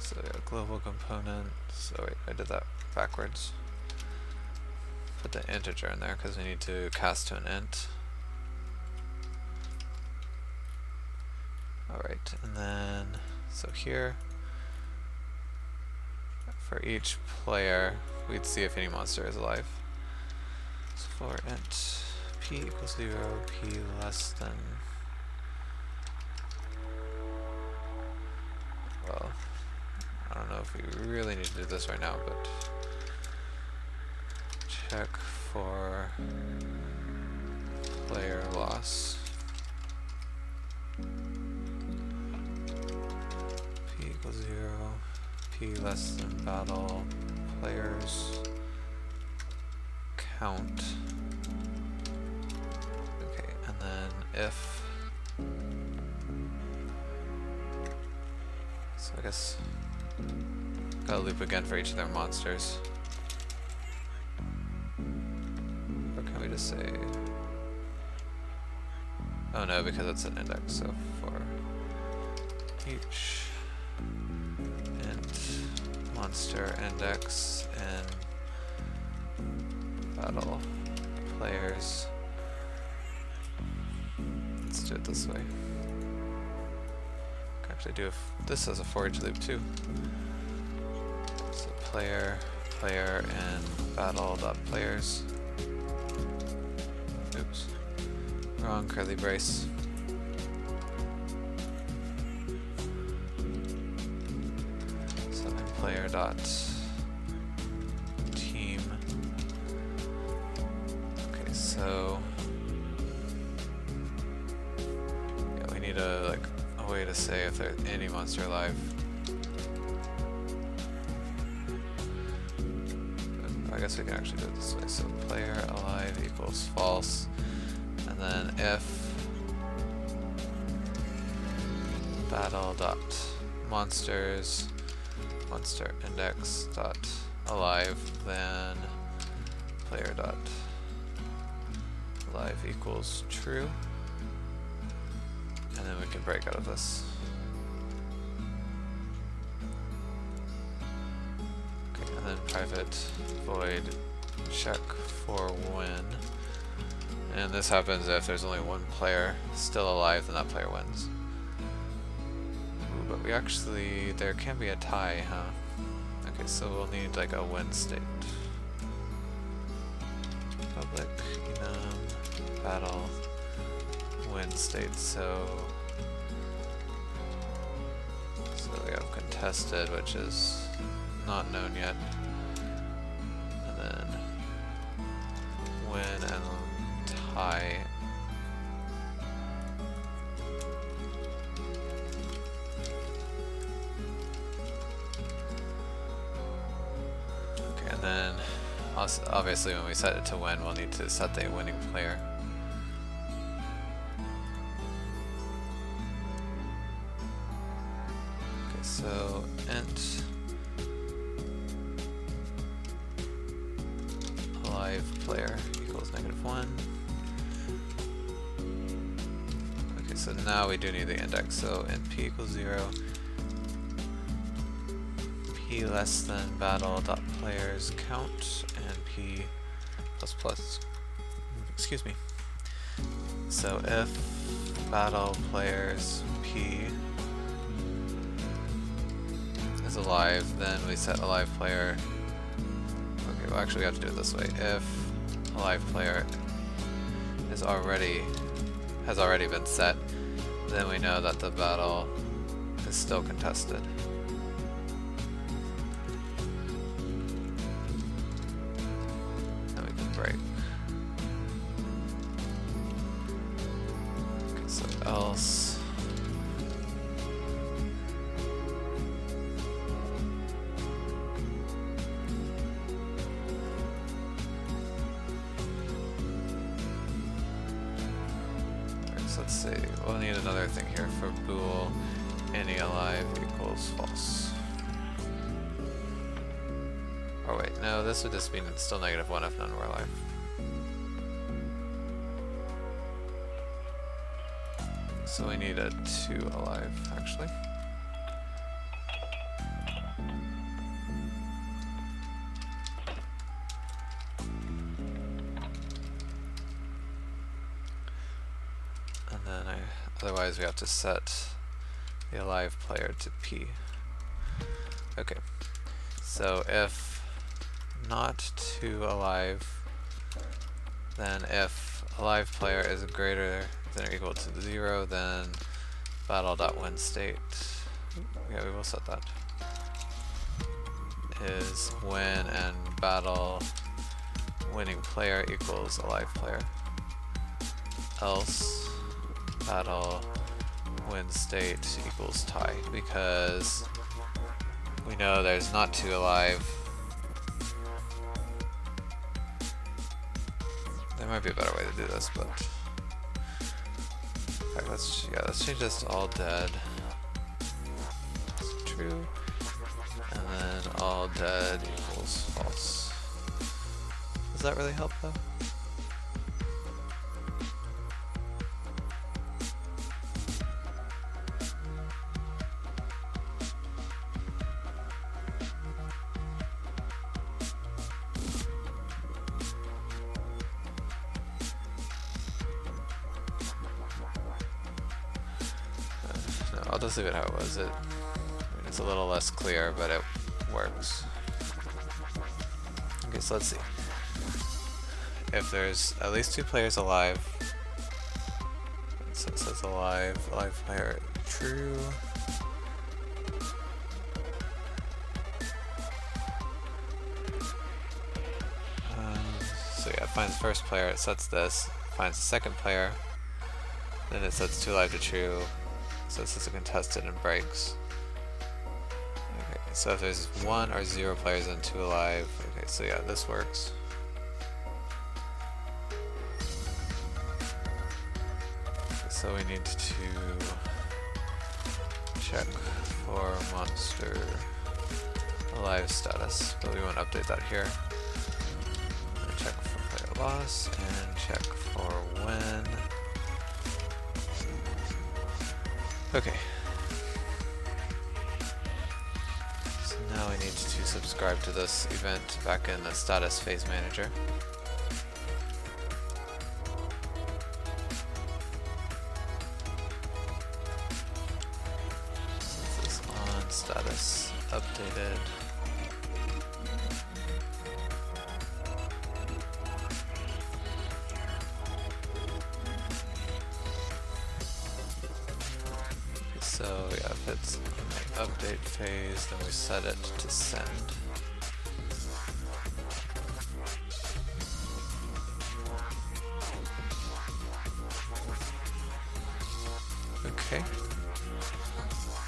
So yeah, global component. So wait, I did that backwards. Put the integer in there because we need to cast to an int. Alright, and then so here for each player we'd see if any monster is alive. So for int p equals 0, p less than, well, I don't know if we really need to do this right now, but check for player loss. P equals 0, p less than battle players count. Okay, and then if, so I guess gotta loop again for each of their monsters. Or can we just say, oh no, because it's an index, so for each int monster index and battle players. Let's do it this way. Can actually do this as a for each loop too. So player, and battle dot players. Oops, wrong curly brace. So then player dot team. Okay, so yeah, we need a way to say if there's any monster alive. I guess we can actually do it this way. So player alive equals false, and then if battle dot monsters monster index dot alive, then player dot alive equals true, and then we can break out of this. Okay, and then private void check for win, and this happens if there's only one player still alive, then that player wins. Ooh, but we actually, there can be a tie, huh? Okay, so we'll need like a win state. Public enum battle win state. So we have contested, which is not known yet, and then win and tie. Okay, and then obviously when we set it to win, we'll need to set the winning player. Okay, so int alive player equals -1. Okay, so now we do need the index, so int p equals 0, p less than battle dot players count, and p plus plus, excuse me. So if battle players p is alive, then we set alive player. Okay, well actually we have to do it this way. If alive player has already been set, then we know that the battle is still contested. Then we can break. Okay, so else. Let's see, we'll need another thing here for bool any alive equals false. Or wait, no, this would just mean it's still -1 if none were alive. So we need a 2 alive, actually. otherwise we have to set the alive player to P. Okay, so if not to alive, then if alive player is greater than or equal to 0, then battle.win_state, yeah, we will set that, is win and battle winning player equals alive player. Else battle win state equals tie, because we know there's not two alive. There might be a better way to do this, but in fact, let's change this to all dead. That's true. And then all dead equals false. Does that really help though? No, I'll just leave it how it was. It's a little less clear, but it works. Okay, so let's see. If there's at least two players alive, so it says alive player true. So yeah, it finds first player, it sets this, finds the second player, then it sets two alive to true, so this is a contested and breaks. Okay, so if there's 1 or 0 players and 2 alive, okay, so yeah, this works. Okay, so we need to check for monster alive status, but we won't update that here. Check for player loss and check for win. Okay. So now we need to subscribe to this event back in the status phase manager. This is on status updated. So yeah, if it's in the update phase, then we set it to send. Okay.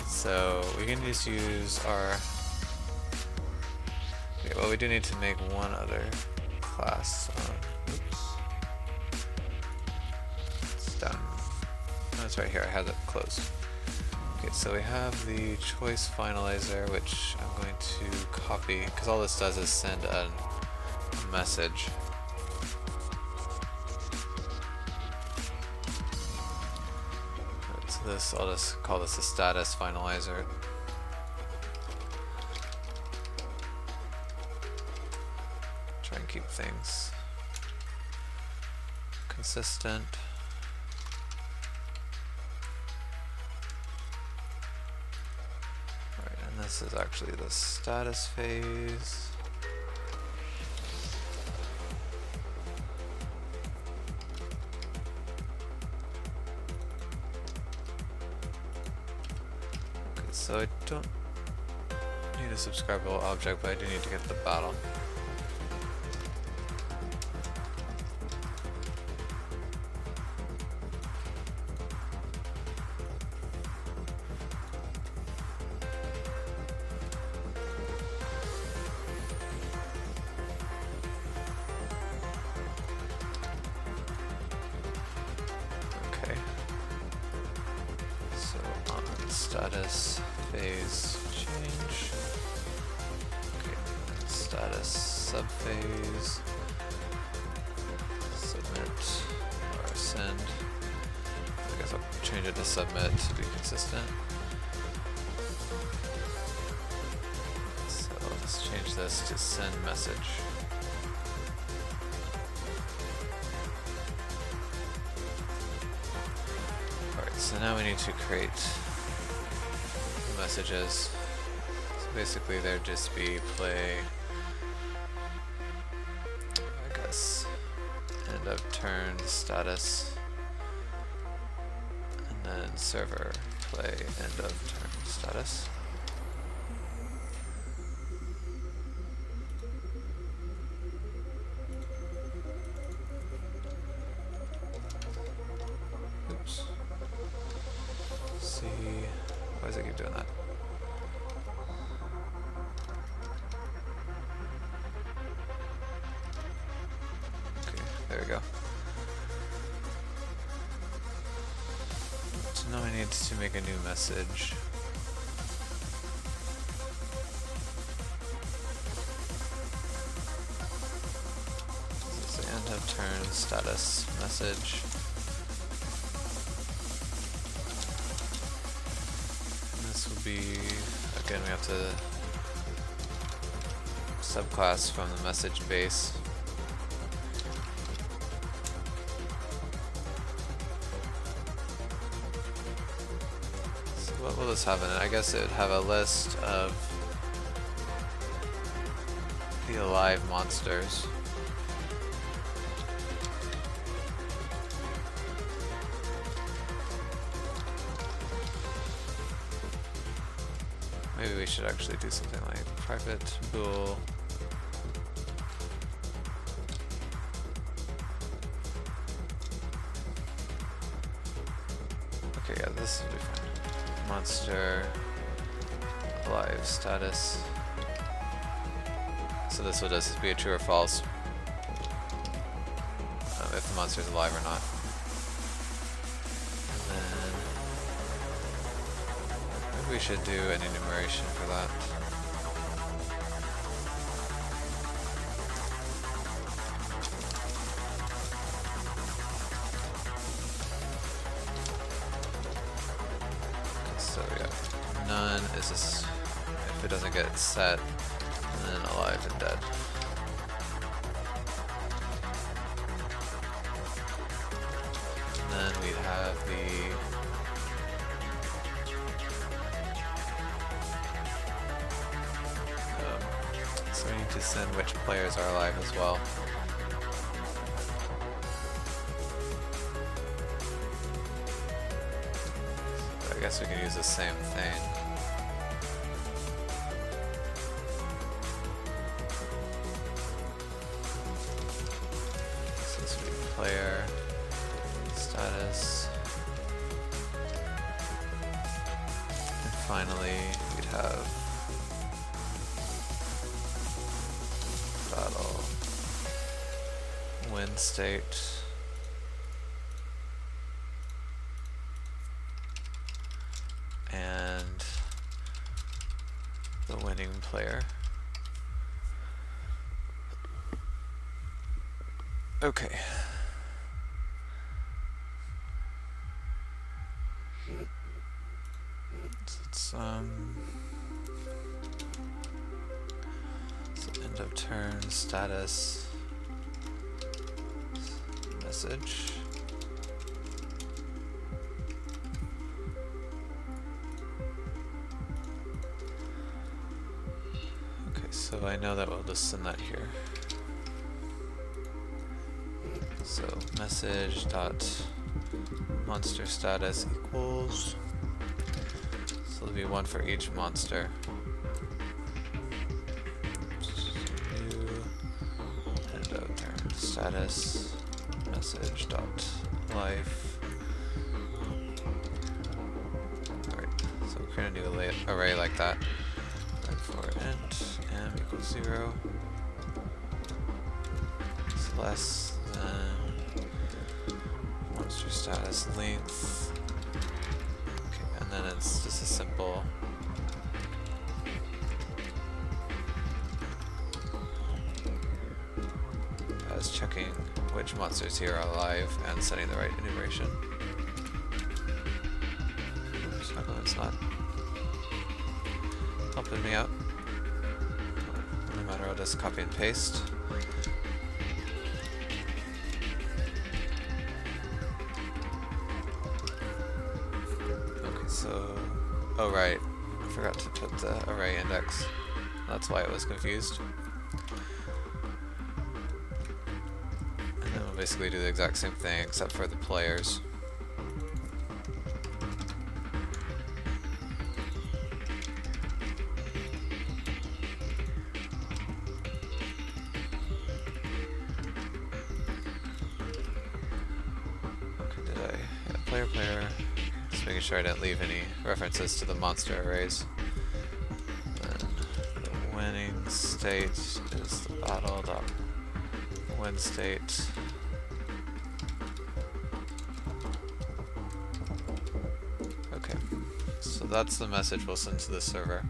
So we can just use our... Okay, well, we do need to make one other class. Oops. It's down. Oh, it's right here. I had it closed. Okay, so we have the choice finalizer, which I'm going to copy, because all this does is send a message. So this, I'll just call this a status finalizer. Try and keep things consistent. This is actually the status phase. Okay, so I don't need a subscribable object, but I do need to get the battle. Status phase change. Okay, status subphase. Submit or send. I guess I'll change it to submit to be consistent. So let's change this to send message. Alright, send now we need to create the messages. So basically there'd just be play, I guess, end of turn status, and then server play end of turn status. Oops. See, why does it keep doing that? Okay, there we go. So now I need to make a new message. This is the end of turn status message. This will be, again, we have to subclass from the message base. So what will this have in it? I guess it would have a list of the alive monsters. Maybe we should actually do something like private bool. Okay, yeah, this will be fine. Monster alive status. So this will just be a true or false if the monster is alive or not. We should do an enumeration for that. Okay, so yeah, none is this if it doesn't get set, and then alive and dead. And then we'd have the so we need to send which players are alive as well. So I guess we can use the same thing. So this would be player status. And finally we'd have battle win state and the winning player. Okay. So it's end of turn status message. Okay, so I know that we'll just send that here. So message dot monster status equals, so there'll be one for each monster. New end of turn status message dot life. Alright, so we're gonna do an array like that. And for int m equals 0 is less than monster status length. Okay, and then it's just a simple as checking which monsters here are alive and setting the right enumeration. Oops, how come it's not helping me out? No matter, I'll just copy and paste. Oh right, I forgot to put the array index. That's why it was confused. And then we'll basically do the exact same thing except for the players. Player. Just making sure I didn't leave any references to the monster arrays. Then the winning state is the battle.win state. Okay, so that's the message we'll send to the server.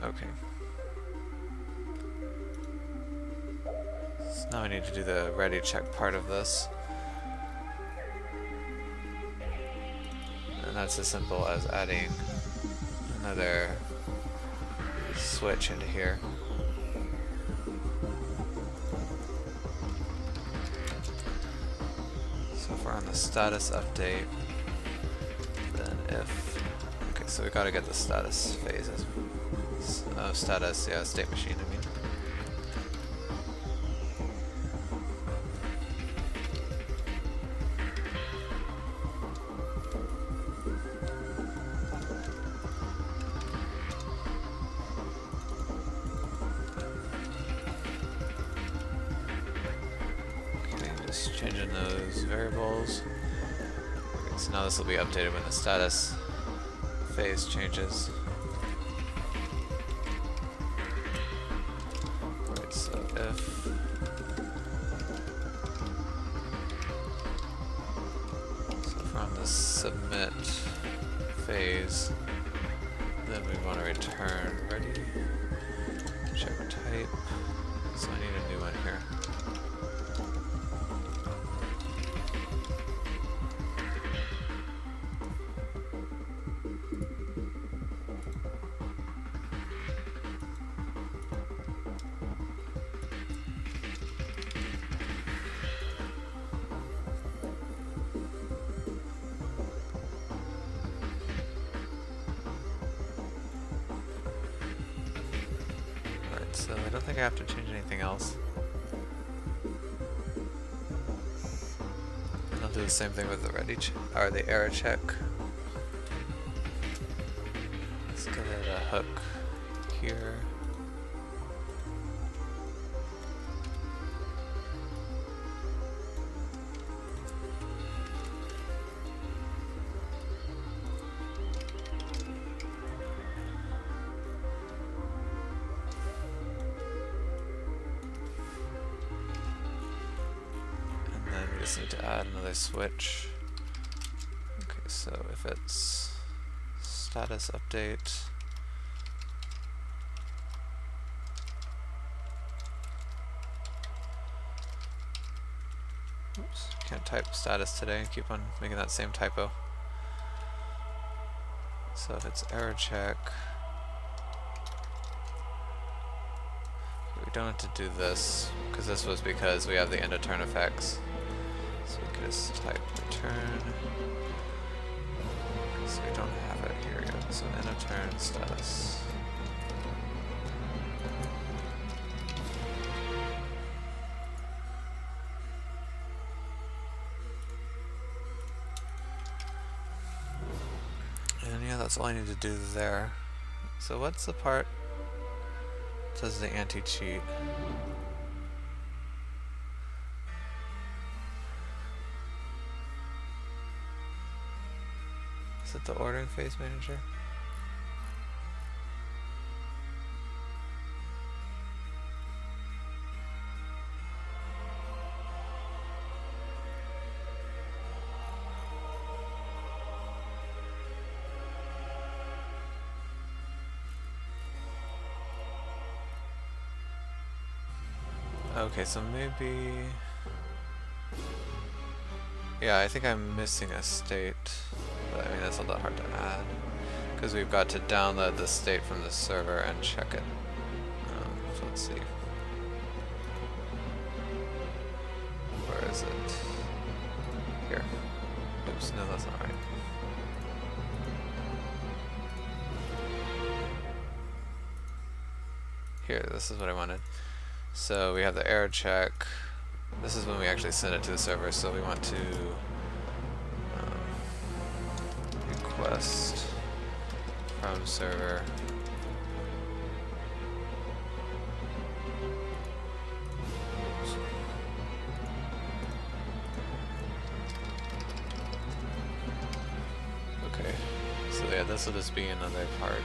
Okay. So now I need to do the ready check part of this. And that's as simple as adding another switch into here. So if we're on the status update, then if... Okay, so we gotta get the status phases. Status, yeah, state machine, I mean. Okay, just changing those variables. Okay, so now this will be updated when the status phase changes. Submit phase, then we want to return ready, check type, so I need a new one here. So I don't think I have to change anything else. And I'll do the same thing with the ready or the error check. Let's give it a hook here. Just need to add another switch. Okay, so if it's status update, oops, can't type status today, keep on making that same typo. So if it's error check, we don't have to do this because this was because we have the end of turn effects. So we can just type return. So we don't have it here yet. So end of turn status. And yeah, that's all I need to do there. So what's the part that says the anti-cheat? Is it the ordering phase manager? Okay, so maybe... Yeah, I think I'm missing a state. But I mean, that's not that hard to add. Because we've got to download the state from the server and check it. So let's see. is it? Here. Oops, no, that's not right. Here, this is what I wanted. So we have the error check. This is when we actually send it to the server, so we want to request from server. Okay, so yeah, this will just be another part.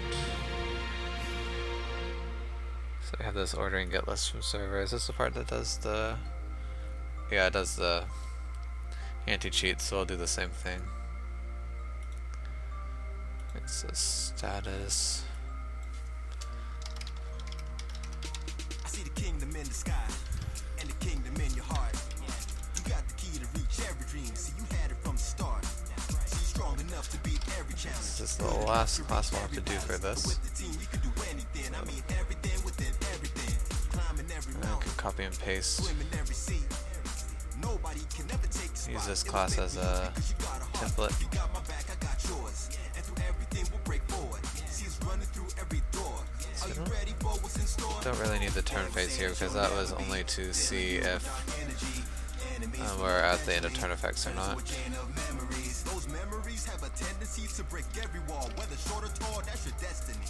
So we have this ordering get list from server. Is this the part that does the... Yeah, it does the anti-cheat, so I'll do the same thing. It says status. I see the kingdom in the sky and the kingdom in your heart. You got the key to reach every dream. See, you had it from the start. See, you're strong enough to beat every challenge. This is the last class we'll have to do for this. With the team, you can do anything. I mean, everything within everything. Climbing every And I mountain, can copy and paste. swimming every sea. Nobody can ever take the spot. Use this class as a template. You got my back, I got yours. And through everything we'll break forward. See us running through every door. Are you ready for what's in store? Don't really need the turn phase here because that was only to see if we're at the end of turn effects or not. Those memories have a tendency to break every wall. Whether short or tall, that's your destiny.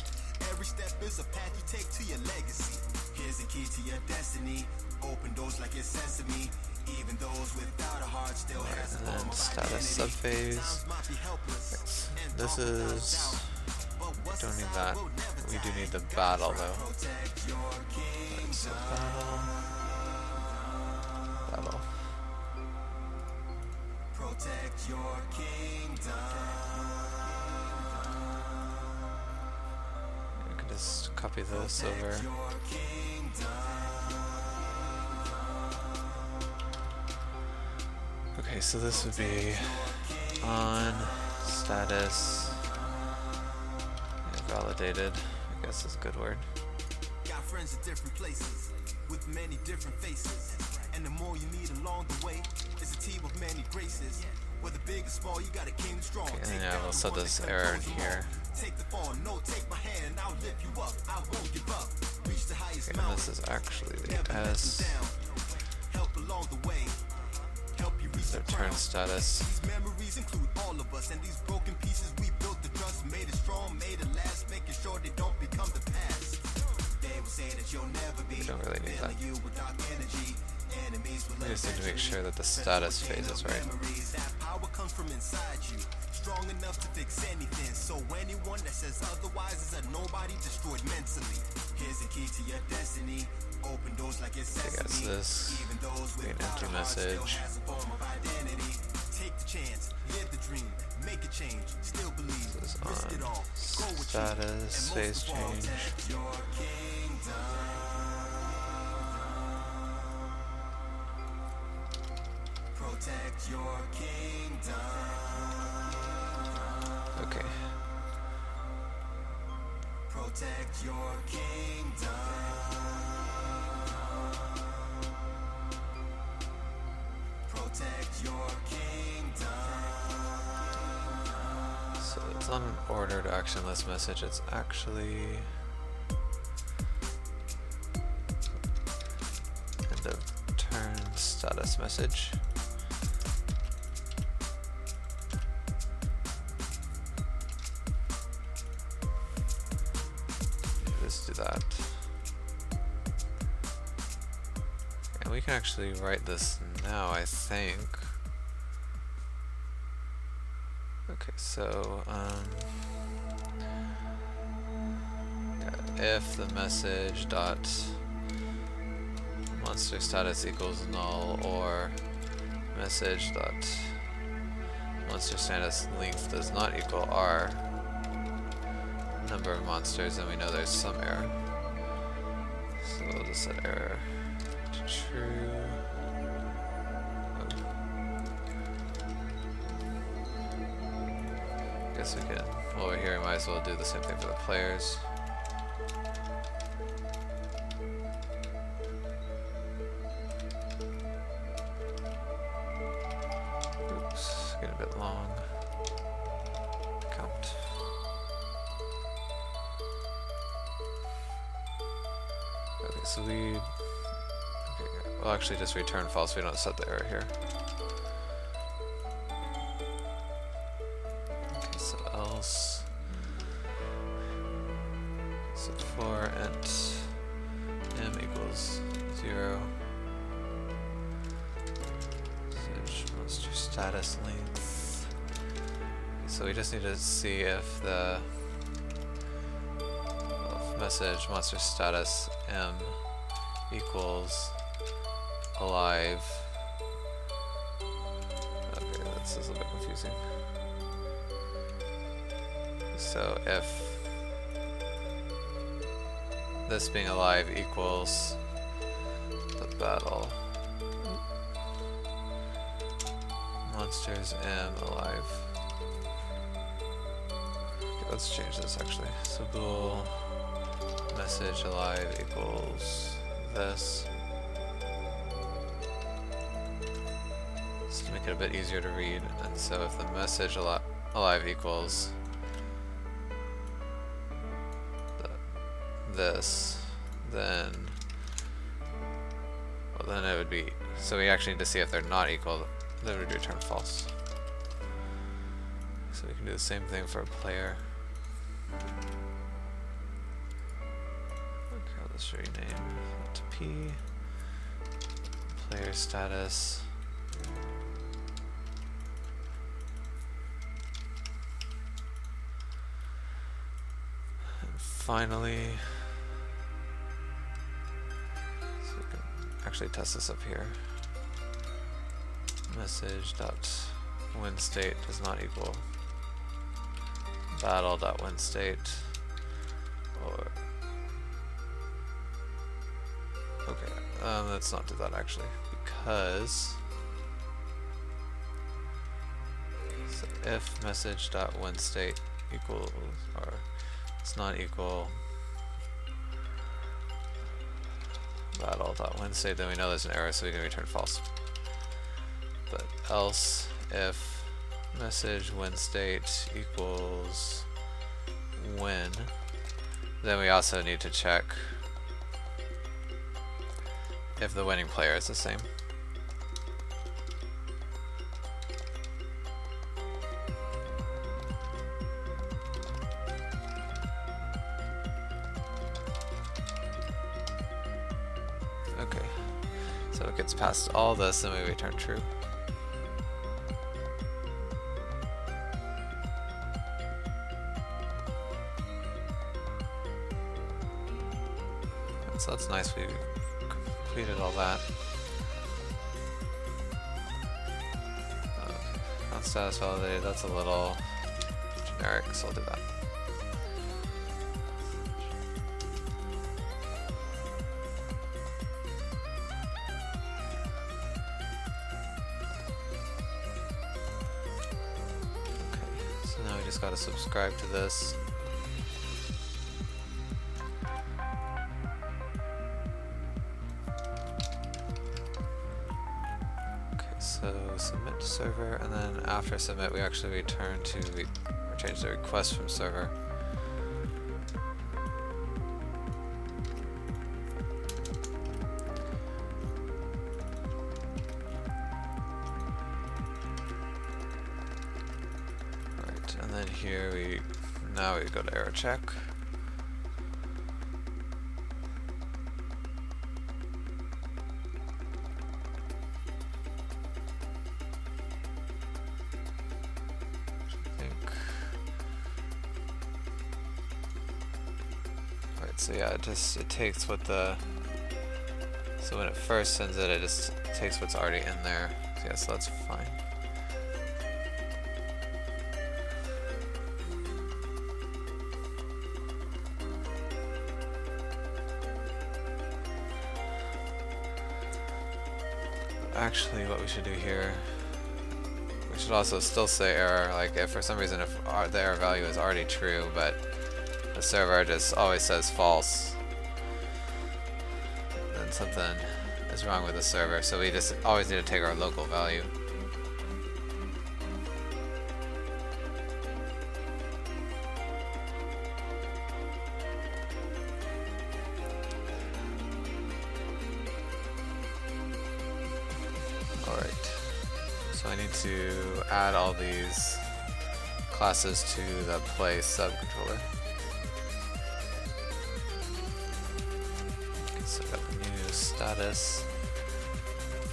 Every step is a path you take to your legacy. Here's the key to your destiny. Open doors like it's sesame. Even those without a heart still has a And form then of status identity. subphase. This is... we don't need that. We do need the battle though. So battle. Protect your kingdom. I can just copy this over. Your kingdom. Okay, so this would be on status and validated. I guess is a good word. Got friends in different places with many different faces, and the more you meet along the way, it's a team of many graces. Whether big or small, you got a king strong. Okay, and then yeah, we'll set this error in here. Take the fall, no, take my hand and I'll lift you up. I won't give up. Reach the highest Okay, and mountain. this is actually the Never let S. them down. Help along the way. Help you reach Their the turn crown. status. These memories include all of us, and these broken pieces we built the trust, made it strong, made it last, making sure they don't become the past. They will say that you'll never be. We don't really need that. Filling you with dark energy. Enemies will We just need to make sure that the status phase is right. memories. That power comes from inside you, strong enough to fix anything. So anyone that says otherwise is a nobody, destroyed mentally. Here's the key to your destiny. Open doors like it's I guess sesame. this Even those be an without empty a heart still message. has a form of identity. Take the chance, live the dream, make a change, still believe, This is risk it on all, go with status, phase change. your kingdom. Protect your kingdom. Okay. Protect your kingdom. Protect your kingdom. So it's on an ordered action list message. It's actually end of turn status message. Just do that. And we can actually write this now, I think. Okay, so yeah, if the message dot monster status equals null, or message dot monster status length does not equal r number of monsters, then we know there's some error. So we'll just set error to true. Guess we can, while we're here, we might as well do the same thing for the players. so we'll actually just return false. We don't set the error here. Okay, so else. So for int m equals 0. Monster status length. So we just need to see if the message monster status m equals alive. Okay, this is a bit confusing. So if this being alive equals the battle monsters m alive. Okay, let's change this actually. So bool message alive equals this. Just to make it a bit easier to read. And so if the message alive equals this, then it would be, so we actually need to see if they're not equal, then we would return false. So we can do the same thing for a player. Okay, let's rename it to P. Player status. And finally, so we can actually test this up here. Message dot win state does not equal battle dot win state, or okay, let's not do that actually, because so if message dot win state equals or it's not equal battle dot win state, then we know there's an error, so we can return false. But else if message win state equals win, then we also need to check if the winning player is the same. Okay, so it gets past all this and we return true. So that's nice, we completed all that. Not status validated, that's a little generic, so I'll do that. Okay, so now we just gotta subscribe to this. So submit to server, and then after submit we actually return to or change the request from server. Alright, and then here now we go to error check. So yeah, it takes what so when it first sends it, it just takes what's already in there. So yeah, so that's fine. Actually, what we should do here, we should also still say error, like if for some reason if the error value is already true, but the server just always says false, then something is wrong with the server, so we just always need to take our local value. Alright, so I need to add all these classes to the play subcontroller. Okay, so I've got the new status,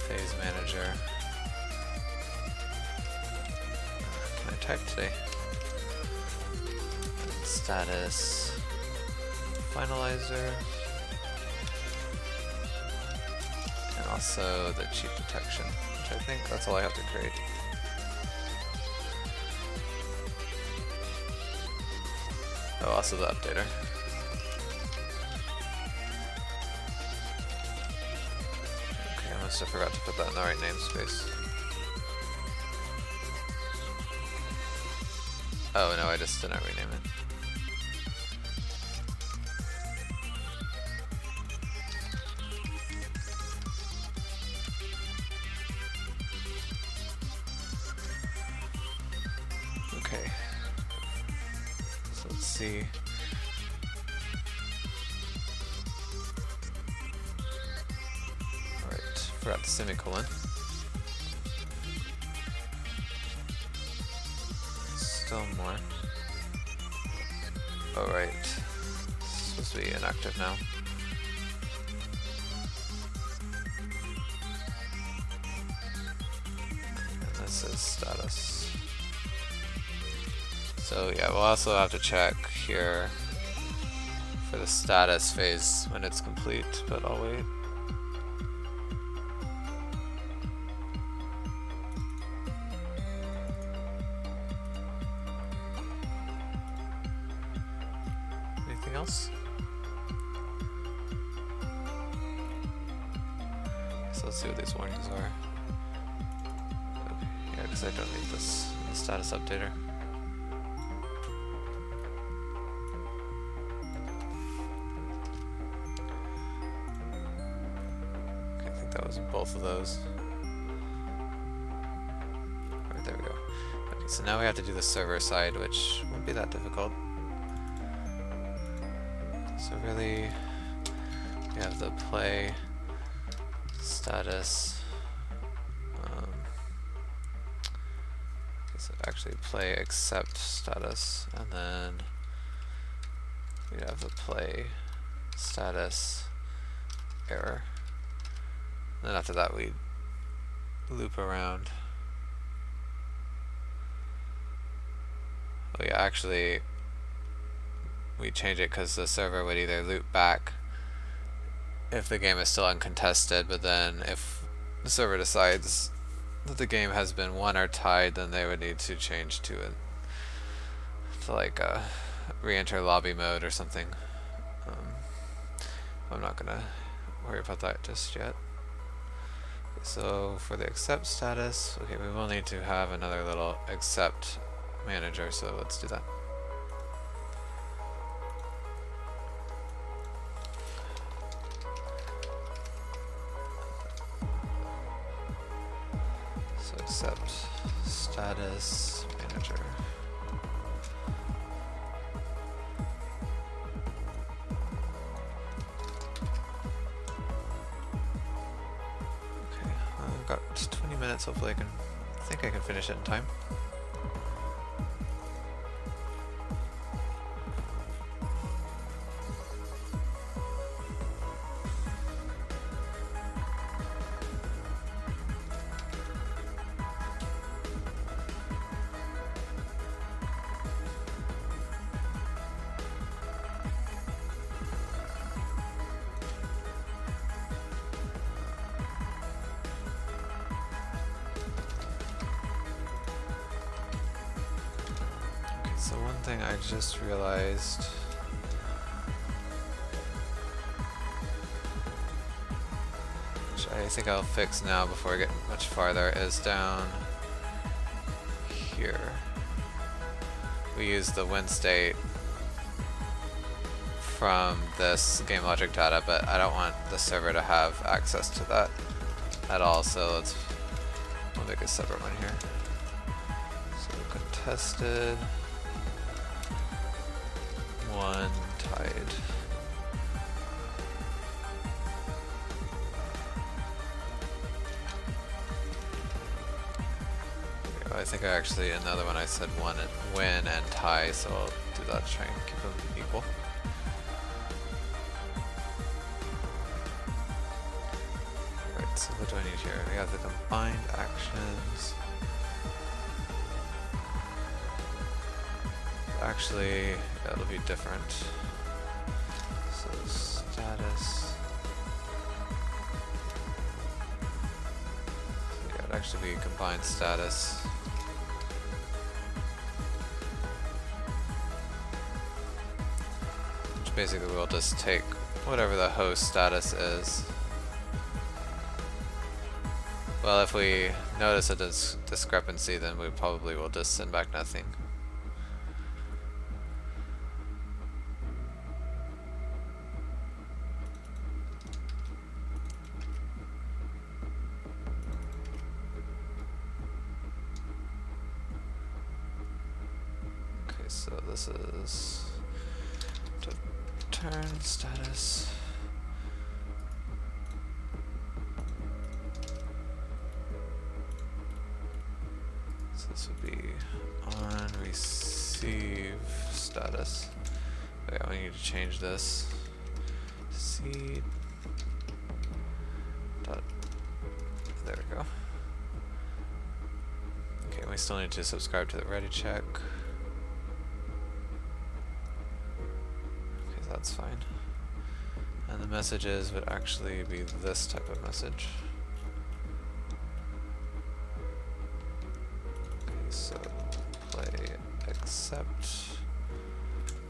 phase manager. Can I type today? And status, finalizer, and also the cheat detection, which I think that's all I have to create. Oh, also the updater. Okay, I must have forgot to put that in the right namespace. Oh no, I just didn't rename it. Okay. So let's see. Alright, forgot the semicolon. Still more. Alright. It's supposed to be inactive now. And this is status. So yeah, we'll also have to check here for the status phase when it's complete, but I'll wait. Anything else? So let's see what these warnings are. Okay, yeah, because I don't need this in the status updater. That was both of those. Alright, there we go. Okay, so now we have to do the server side, which won't be that difficult. So really, we have the play status. So actually play accept status, and then we have the play status error. Then after that we loop around. Oh yeah, actually we change it because the server would either loop back if the game is still uncontested, but then if the server decides that the game has been won or tied, then they would need to change to it to like re-enter lobby mode or something. I'm not gonna worry about that just yet. So for the accept status, okay, we will need to have another little accept manager, so let's do that. So accept status manager. I've got 20 minutes, hopefully I think I can finish it in time. So one thing I just realized, which I think I'll fix now before I get much farther, is down here. We use the win state from this game logic data, but I don't want the server to have access to that at all, so we'll make a separate one here. So contested. One tied. I think I actually, in the other one I said win and tie, so I'll do that to try and keep them equal. Alright, so what do I need here? We have the combined actions. Actually, it'll be different. So status. So yeah, it'd actually be combined status. Which basically we'll just take whatever the host status is. Well, if we notice a discrepancy, then we probably will just send back nothing. Okay, so this is turn status. This would be on receive status. Okay, we need to change this. Seed. Dot. There we go. Okay, we still need to subscribe to the ready check. Okay, that's fine. And the messages would actually be this type of message. So play accept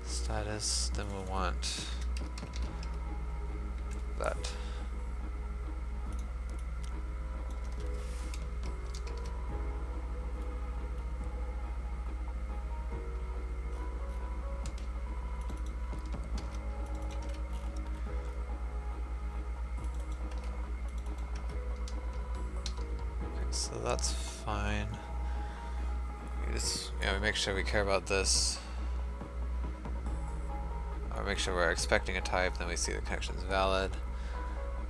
status, then we'll want that. Okay, so that's fine. We make sure we care about this. Or make sure we're expecting a type, then we see the connection is valid.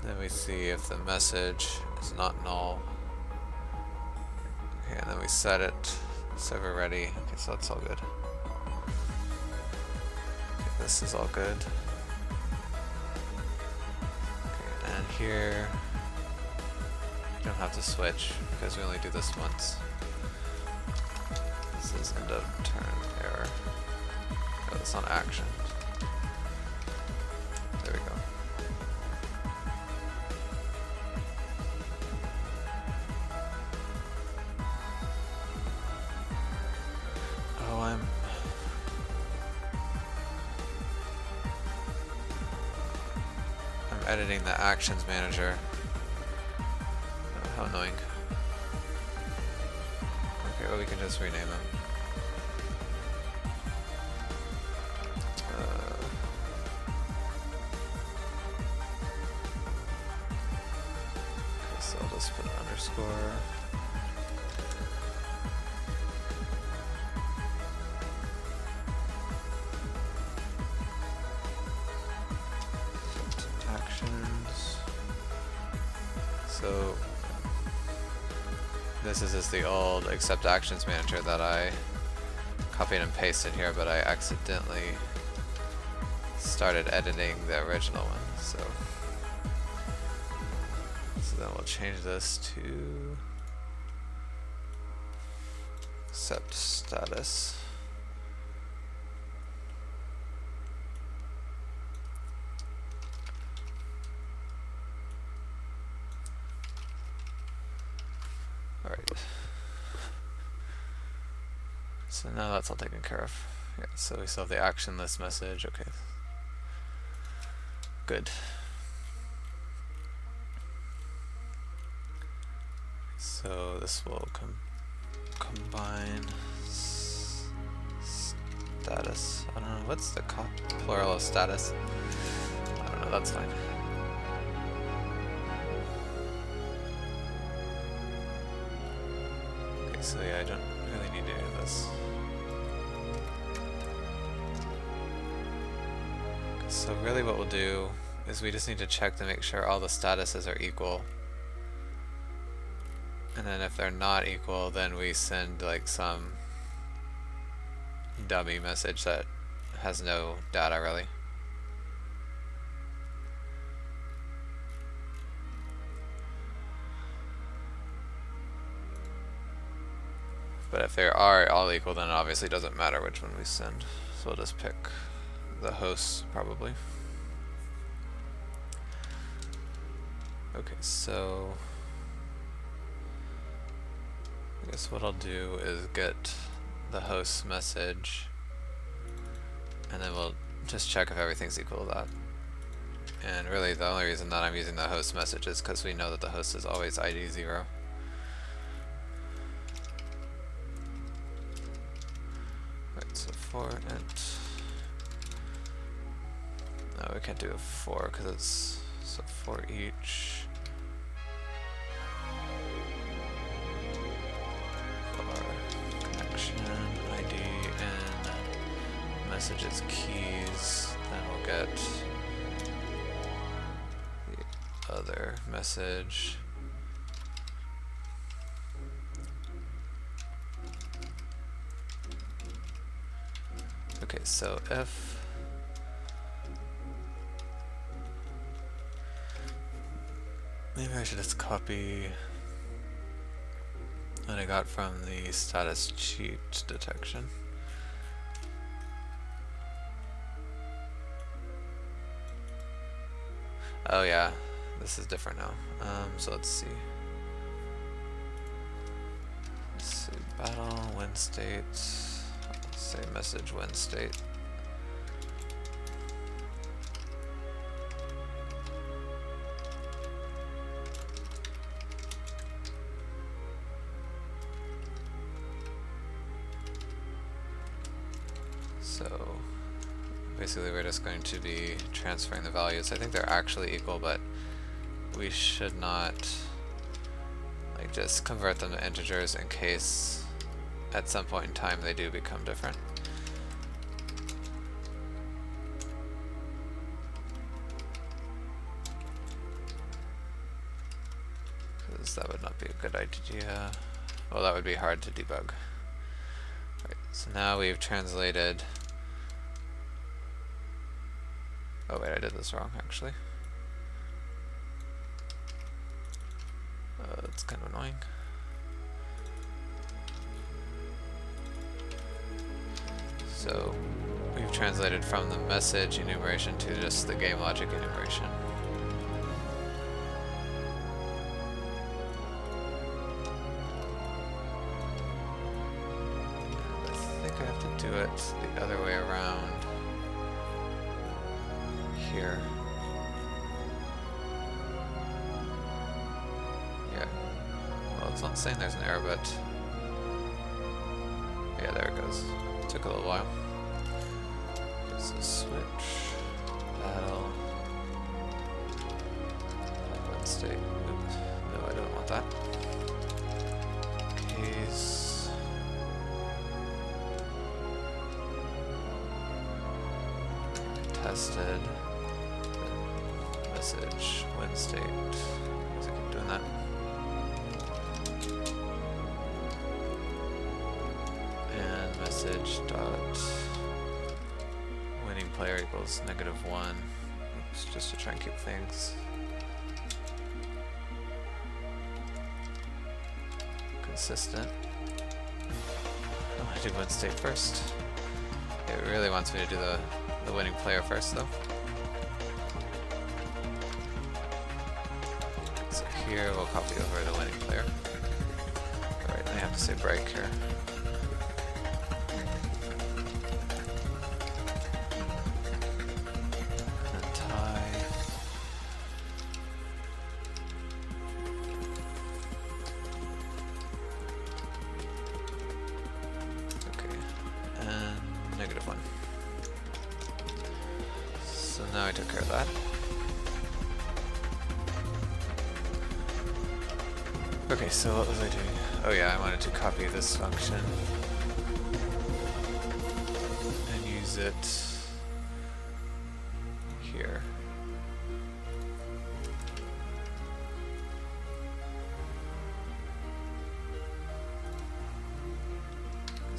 Then we see if the message is not null. Okay, and then we set it, server ready. Okay, so that's all good. Okay, this is all good. Okay, and here, you don't have to switch because we only do this once. This is end of turn error. Oh, it's on action. There we go. Oh, I'm editing the actions manager. Oh, how annoying. Okay, well we can just rename them. Okay, so I'll just put an underscore. Actions. So this is just the old accept actions manager that I copied and pasted here, but I accidentally started editing the original one. So then we'll change this to accept status. Alright. So now that's all taken care of. Yeah, so we still have the action list message. Okay. Good. So this will combine status. I don't know, what's the plural of status? I don't know, that's fine. Okay, so yeah, I don't really need to do this. So really what we'll do is we just need to check to make sure all the statuses are equal. And then if they're not equal, then we send like some dummy message that has no data really. But if they are all equal, then it obviously doesn't matter which one we send. So we'll just pick the hosts probably. Okay, so I guess what I'll do is get the host message, and then we'll just check if everything's equal to that. And really the only reason that I'm using the host message is because we know that the host is always ID 0. Right, so for int. No, we can't do a for because it's so for each. ID and messages keys, then we'll get the other message. Okay, so if maybe I should just copy what I got from the status cheat detection. Oh yeah, this is different now. So let's see. Battle, win state. Let's say message win state. So basically we're just going to be transferring the values. I think they're actually equal, but we should not like just convert them to integers in case at some point in time they do become different. Because that would not be a good idea. Well, that would be hard to debug. Right, so now we've translated. Oh wait, I did this wrong actually. That's kind of annoying. So we've translated from the message enumeration to just the game logic enumeration. And I think I have to do it the other way around here. Yeah. Well, it's not saying there's an error, but yeah, there it goes. Took a little while. Okay, so switch, battle, win state. Oops. No, I don't want that. Case. Tested. Message, win state. So I keep doing that. And message dot winning player equals -1. Oops, just to try and keep things consistent. I want to do win state first. It really wants me to do the winning player first though. So here we'll copy over the winning player. Alright, I have to say break here. And tie. Okay, and -1. So now I took care of that. Okay, so what was I doing? Oh yeah, I wanted to copy this function and use it here.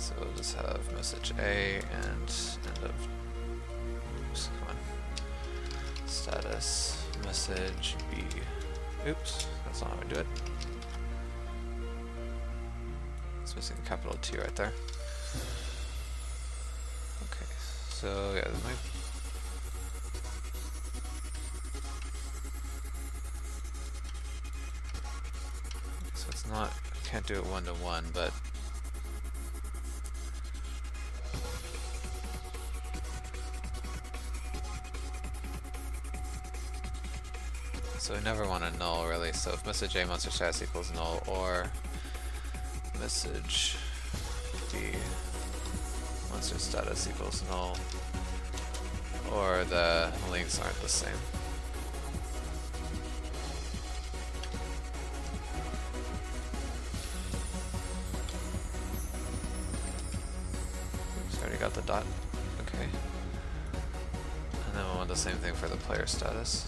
So we'll just have message A and end of, oops, come on, status message B. Oops, that's not how we do it. It's missing a capital T right there. Okay, so yeah, this might. So it's not, can't do it one-to-one, but so we never want a null really, so if message A monster status equals null, or message B monster status equals null, or the links aren't the same. Oops, already got the dot. Okay. And then we'll want the same thing for the player status.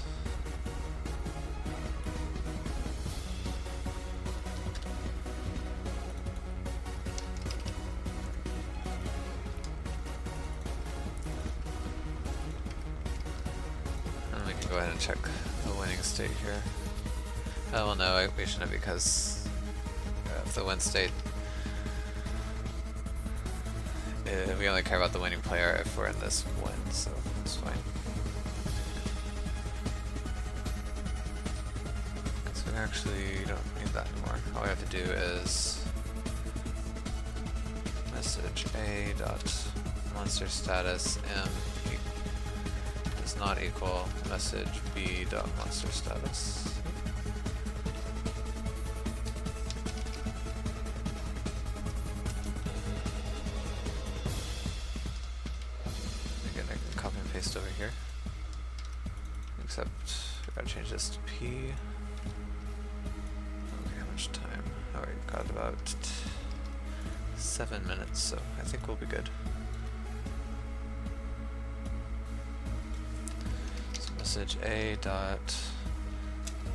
Go ahead and check the winning state here. Oh well, no, we shouldn't, because if the win state, we only care about the winning player if we're in this win, so it's fine. So we actually don't need that anymore. All we have to do is message A dot monster status M does not equal message B dot monster status. Again, I can copy and paste over here. Except I gotta change this to P. Okay, how much time? Alright, got about 7 minutes, so I think we'll be good. Message A dot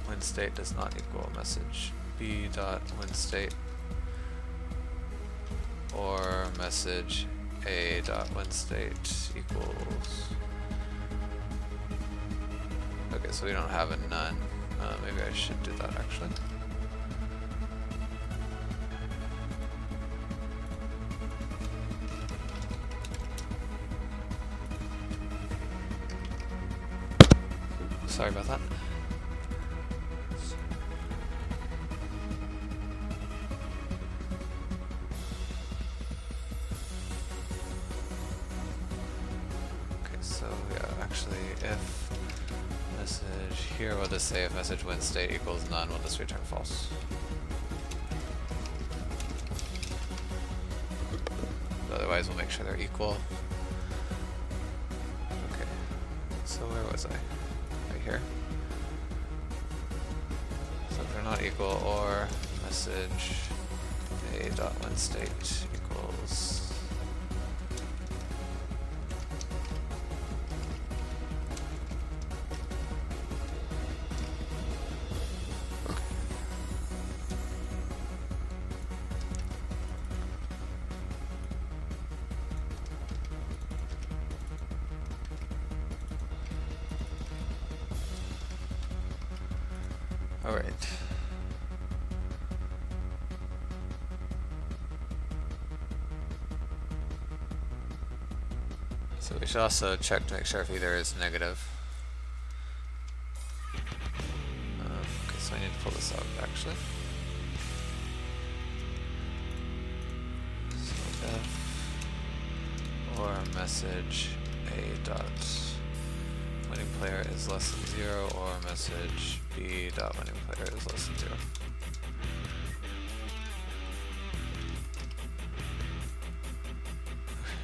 win state does not equal message B dot win state, or message A dot win state equals. Okay, so we don't have a none. Maybe I should do that actually. Sorry about that. Okay, so yeah, actually if message here, we'll just say if message win state equals none, we'll just return false. Otherwise we'll make sure they're equal. Okay, so where was I? Here. So if they're not equal, or message A dot win state equals. Okay. Alright. So we should also check to make sure if either is negative. Okay, so I need to pull this out actually. So if or message A dot winning player is less than 0, or message B dot winning player is less than 0.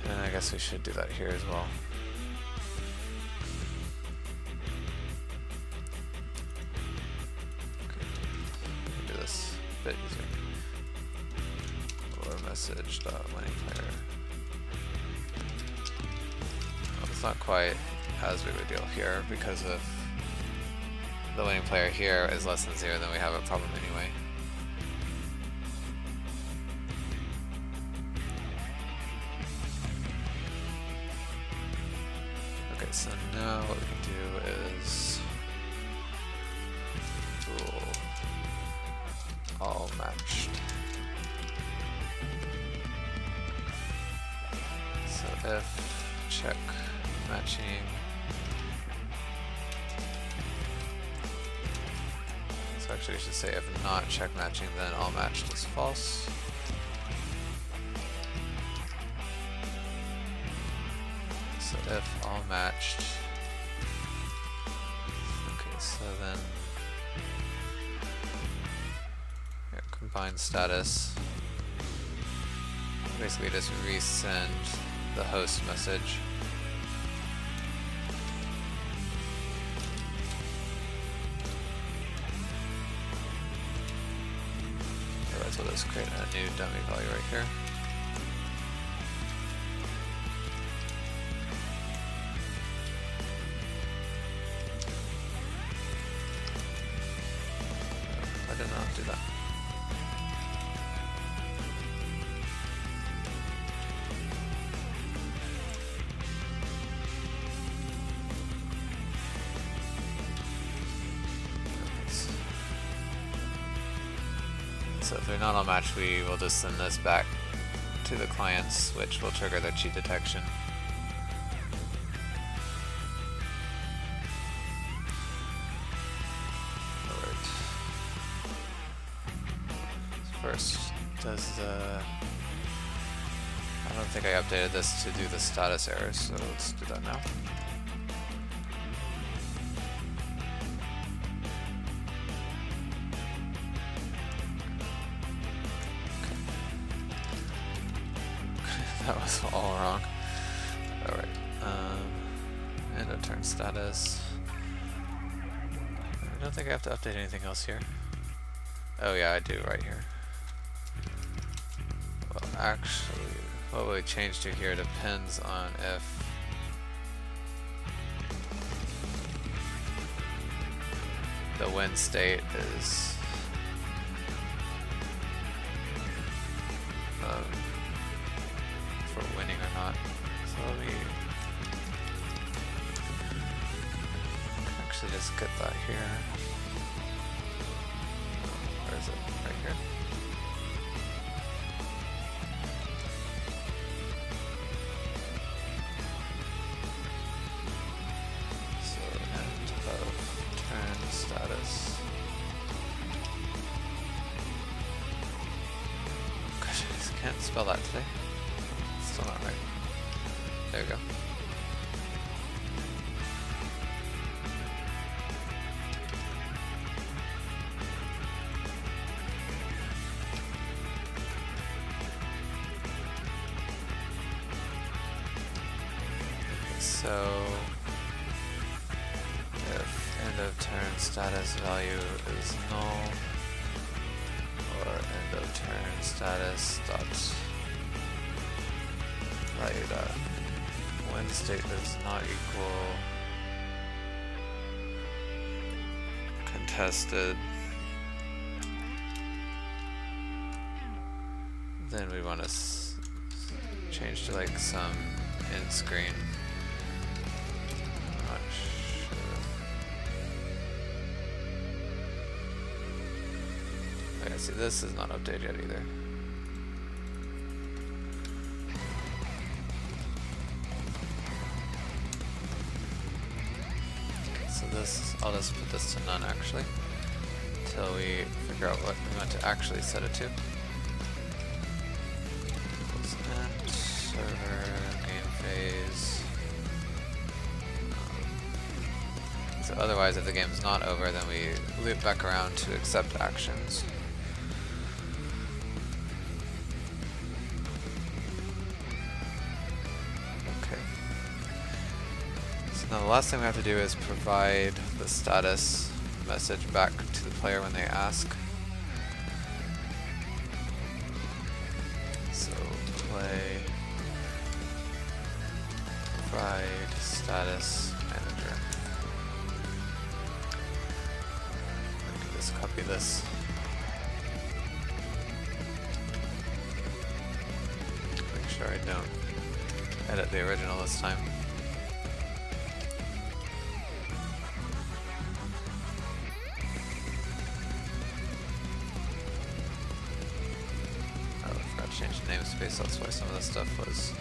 And I guess we should do that here as well. Okay, we can do this a bit easier. Or message dot winning player. Well, it's not quite as big of a deal here, because if the winning player here is less than 0, then we have a problem anyway. so now what we can do is rule all matched. So if check matching actually, I should say if not check matching, then all matched is false. So if all matched. Okay, so then yeah, combine status. Basically, just resend the host message. So let's create a new dummy value right here. I did not do that. So if they're not all matched, we will just send this back to the clients, which will trigger their cheat detection. Alright. First, does the... I don't think I updated this to do the status errors, so let's do that now. That was all wrong. Alright. End of turn status. I don't think I have to update anything else here. Oh yeah, I do right here. Well, actually, what we change to here depends on if the win state is for winning or not. So let me actually just get that here. Where is it? Right here. So end of turn status. Gosh, I just can't spell that today. Still not right. There we go. So if end of turn status value is null, or end of turn status dot value dot win state does not equal contested, then we want to change to like some end screen. I'm not sure. Okay, see, this is not updated yet either. So this, I'll just put this to none actually, until we figure out what we want to actually set it to. Net, server, game phase. So otherwise, if the game's not over, then we loop back around to accept actions. Now the last thing we have to do is provide the status message back to the player when they ask. So play provide status manager. I can just copy this. Make sure I don't edit the original this time. change the namespace, that's why some of this stuff was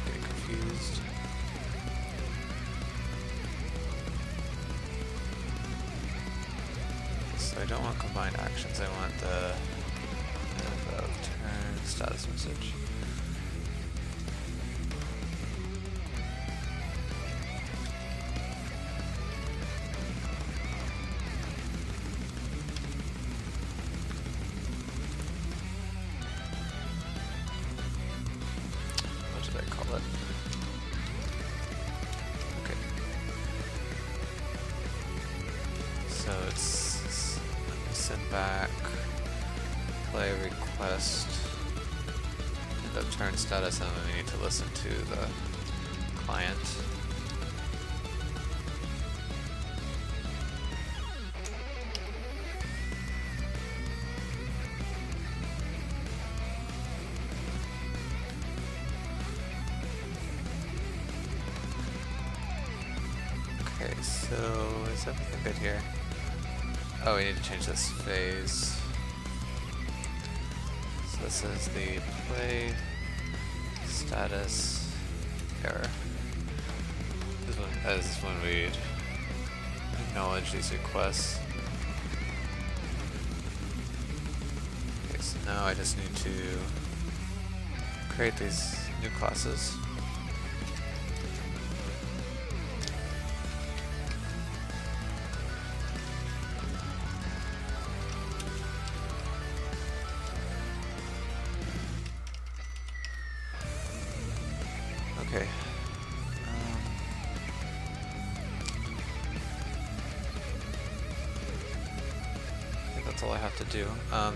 getting confused. So I don't want combined actions, I want the turn status message. What did I call it? Okay. So it's send back, play request, end up turn status, and then we need to listen to the client. Okay, so is everything good here? Oh, we need to change this phase. So this is the play status error. This is when we acknowledge these requests. Okay, so now I just need to create these new classes. Okay. I think that's all I have to do.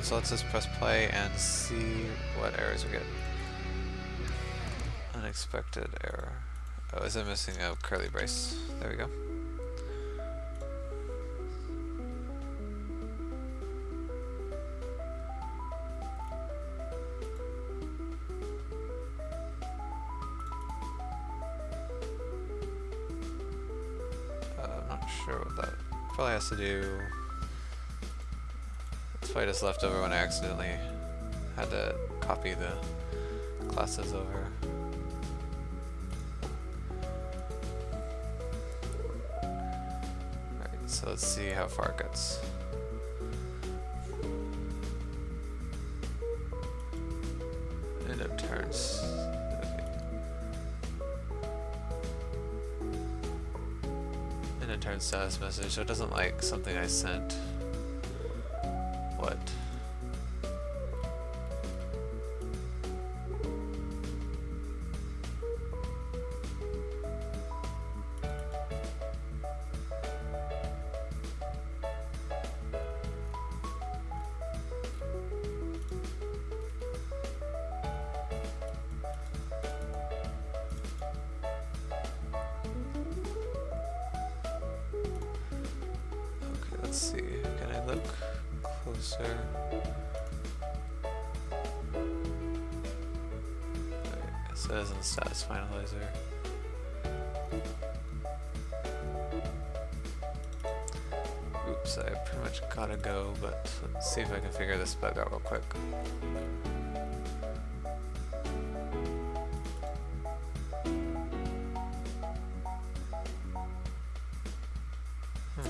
So let's just press play and see what errors we get. Unexpected error. Oh, is it missing a curly brace? There we go. I'm not sure what that probably has to do. That's why I just left over when I accidentally had to copy the classes over. Alright, so let's see how far it gets. And it turns. And it turns status message, so it doesn't like something I sent. What? Let's see, can I look closer? It says in the status finalizer. Oops, I pretty much gotta go, but let's see if I can figure this bug out real quick.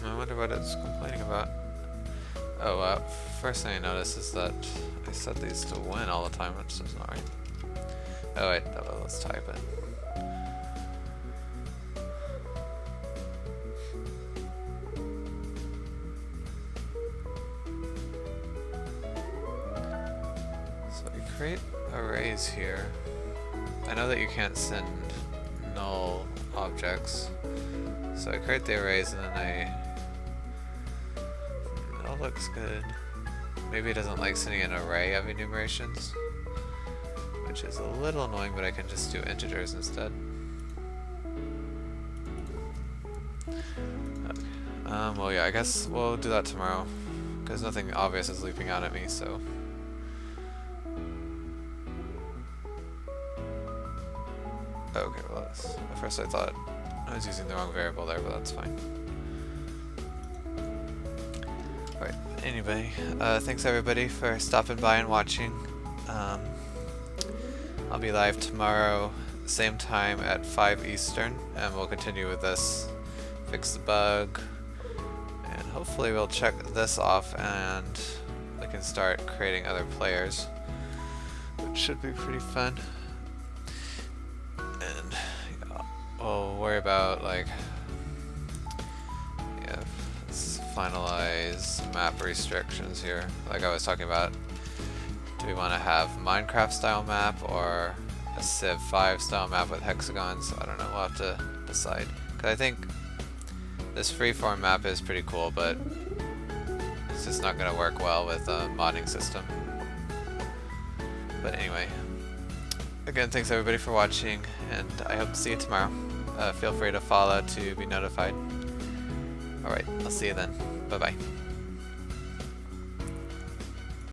I wonder what it's complaining about. Oh, first thing I noticed is that I set these to win all the time, which is not right. Oh wait, let's type it. So we create arrays here. I know that you can't send null objects. So I create the arrays and then it all looks good. Maybe it doesn't like sending an array of enumerations, which is a little annoying, but I can just do integers instead. Okay. Well yeah, I guess we'll do that tomorrow, because nothing obvious is leaping out at me, so. Okay, well at first I thought I was using the wrong variable there, but that's fine. Alright, anyway, thanks everybody for stopping by and watching. I'll be live tomorrow, same time at 5 Eastern, and we'll continue with this, fix the bug, and hopefully we'll check this off and we can start creating other players, which should be pretty fun. And yeah, we'll worry about like, yeah, let's finalize map restrictions here. Like I was talking about, do we want to have Minecraft style map or a Civ 5 style map with hexagons? I don't know, we'll have to decide. Cause I think this freeform map is pretty cool, but it's just not going to work well with a modding system. But anyway, again, thanks everybody for watching, and I hope to see you tomorrow. Feel free to follow to be notified. Alright, I'll see you then. Bye bye.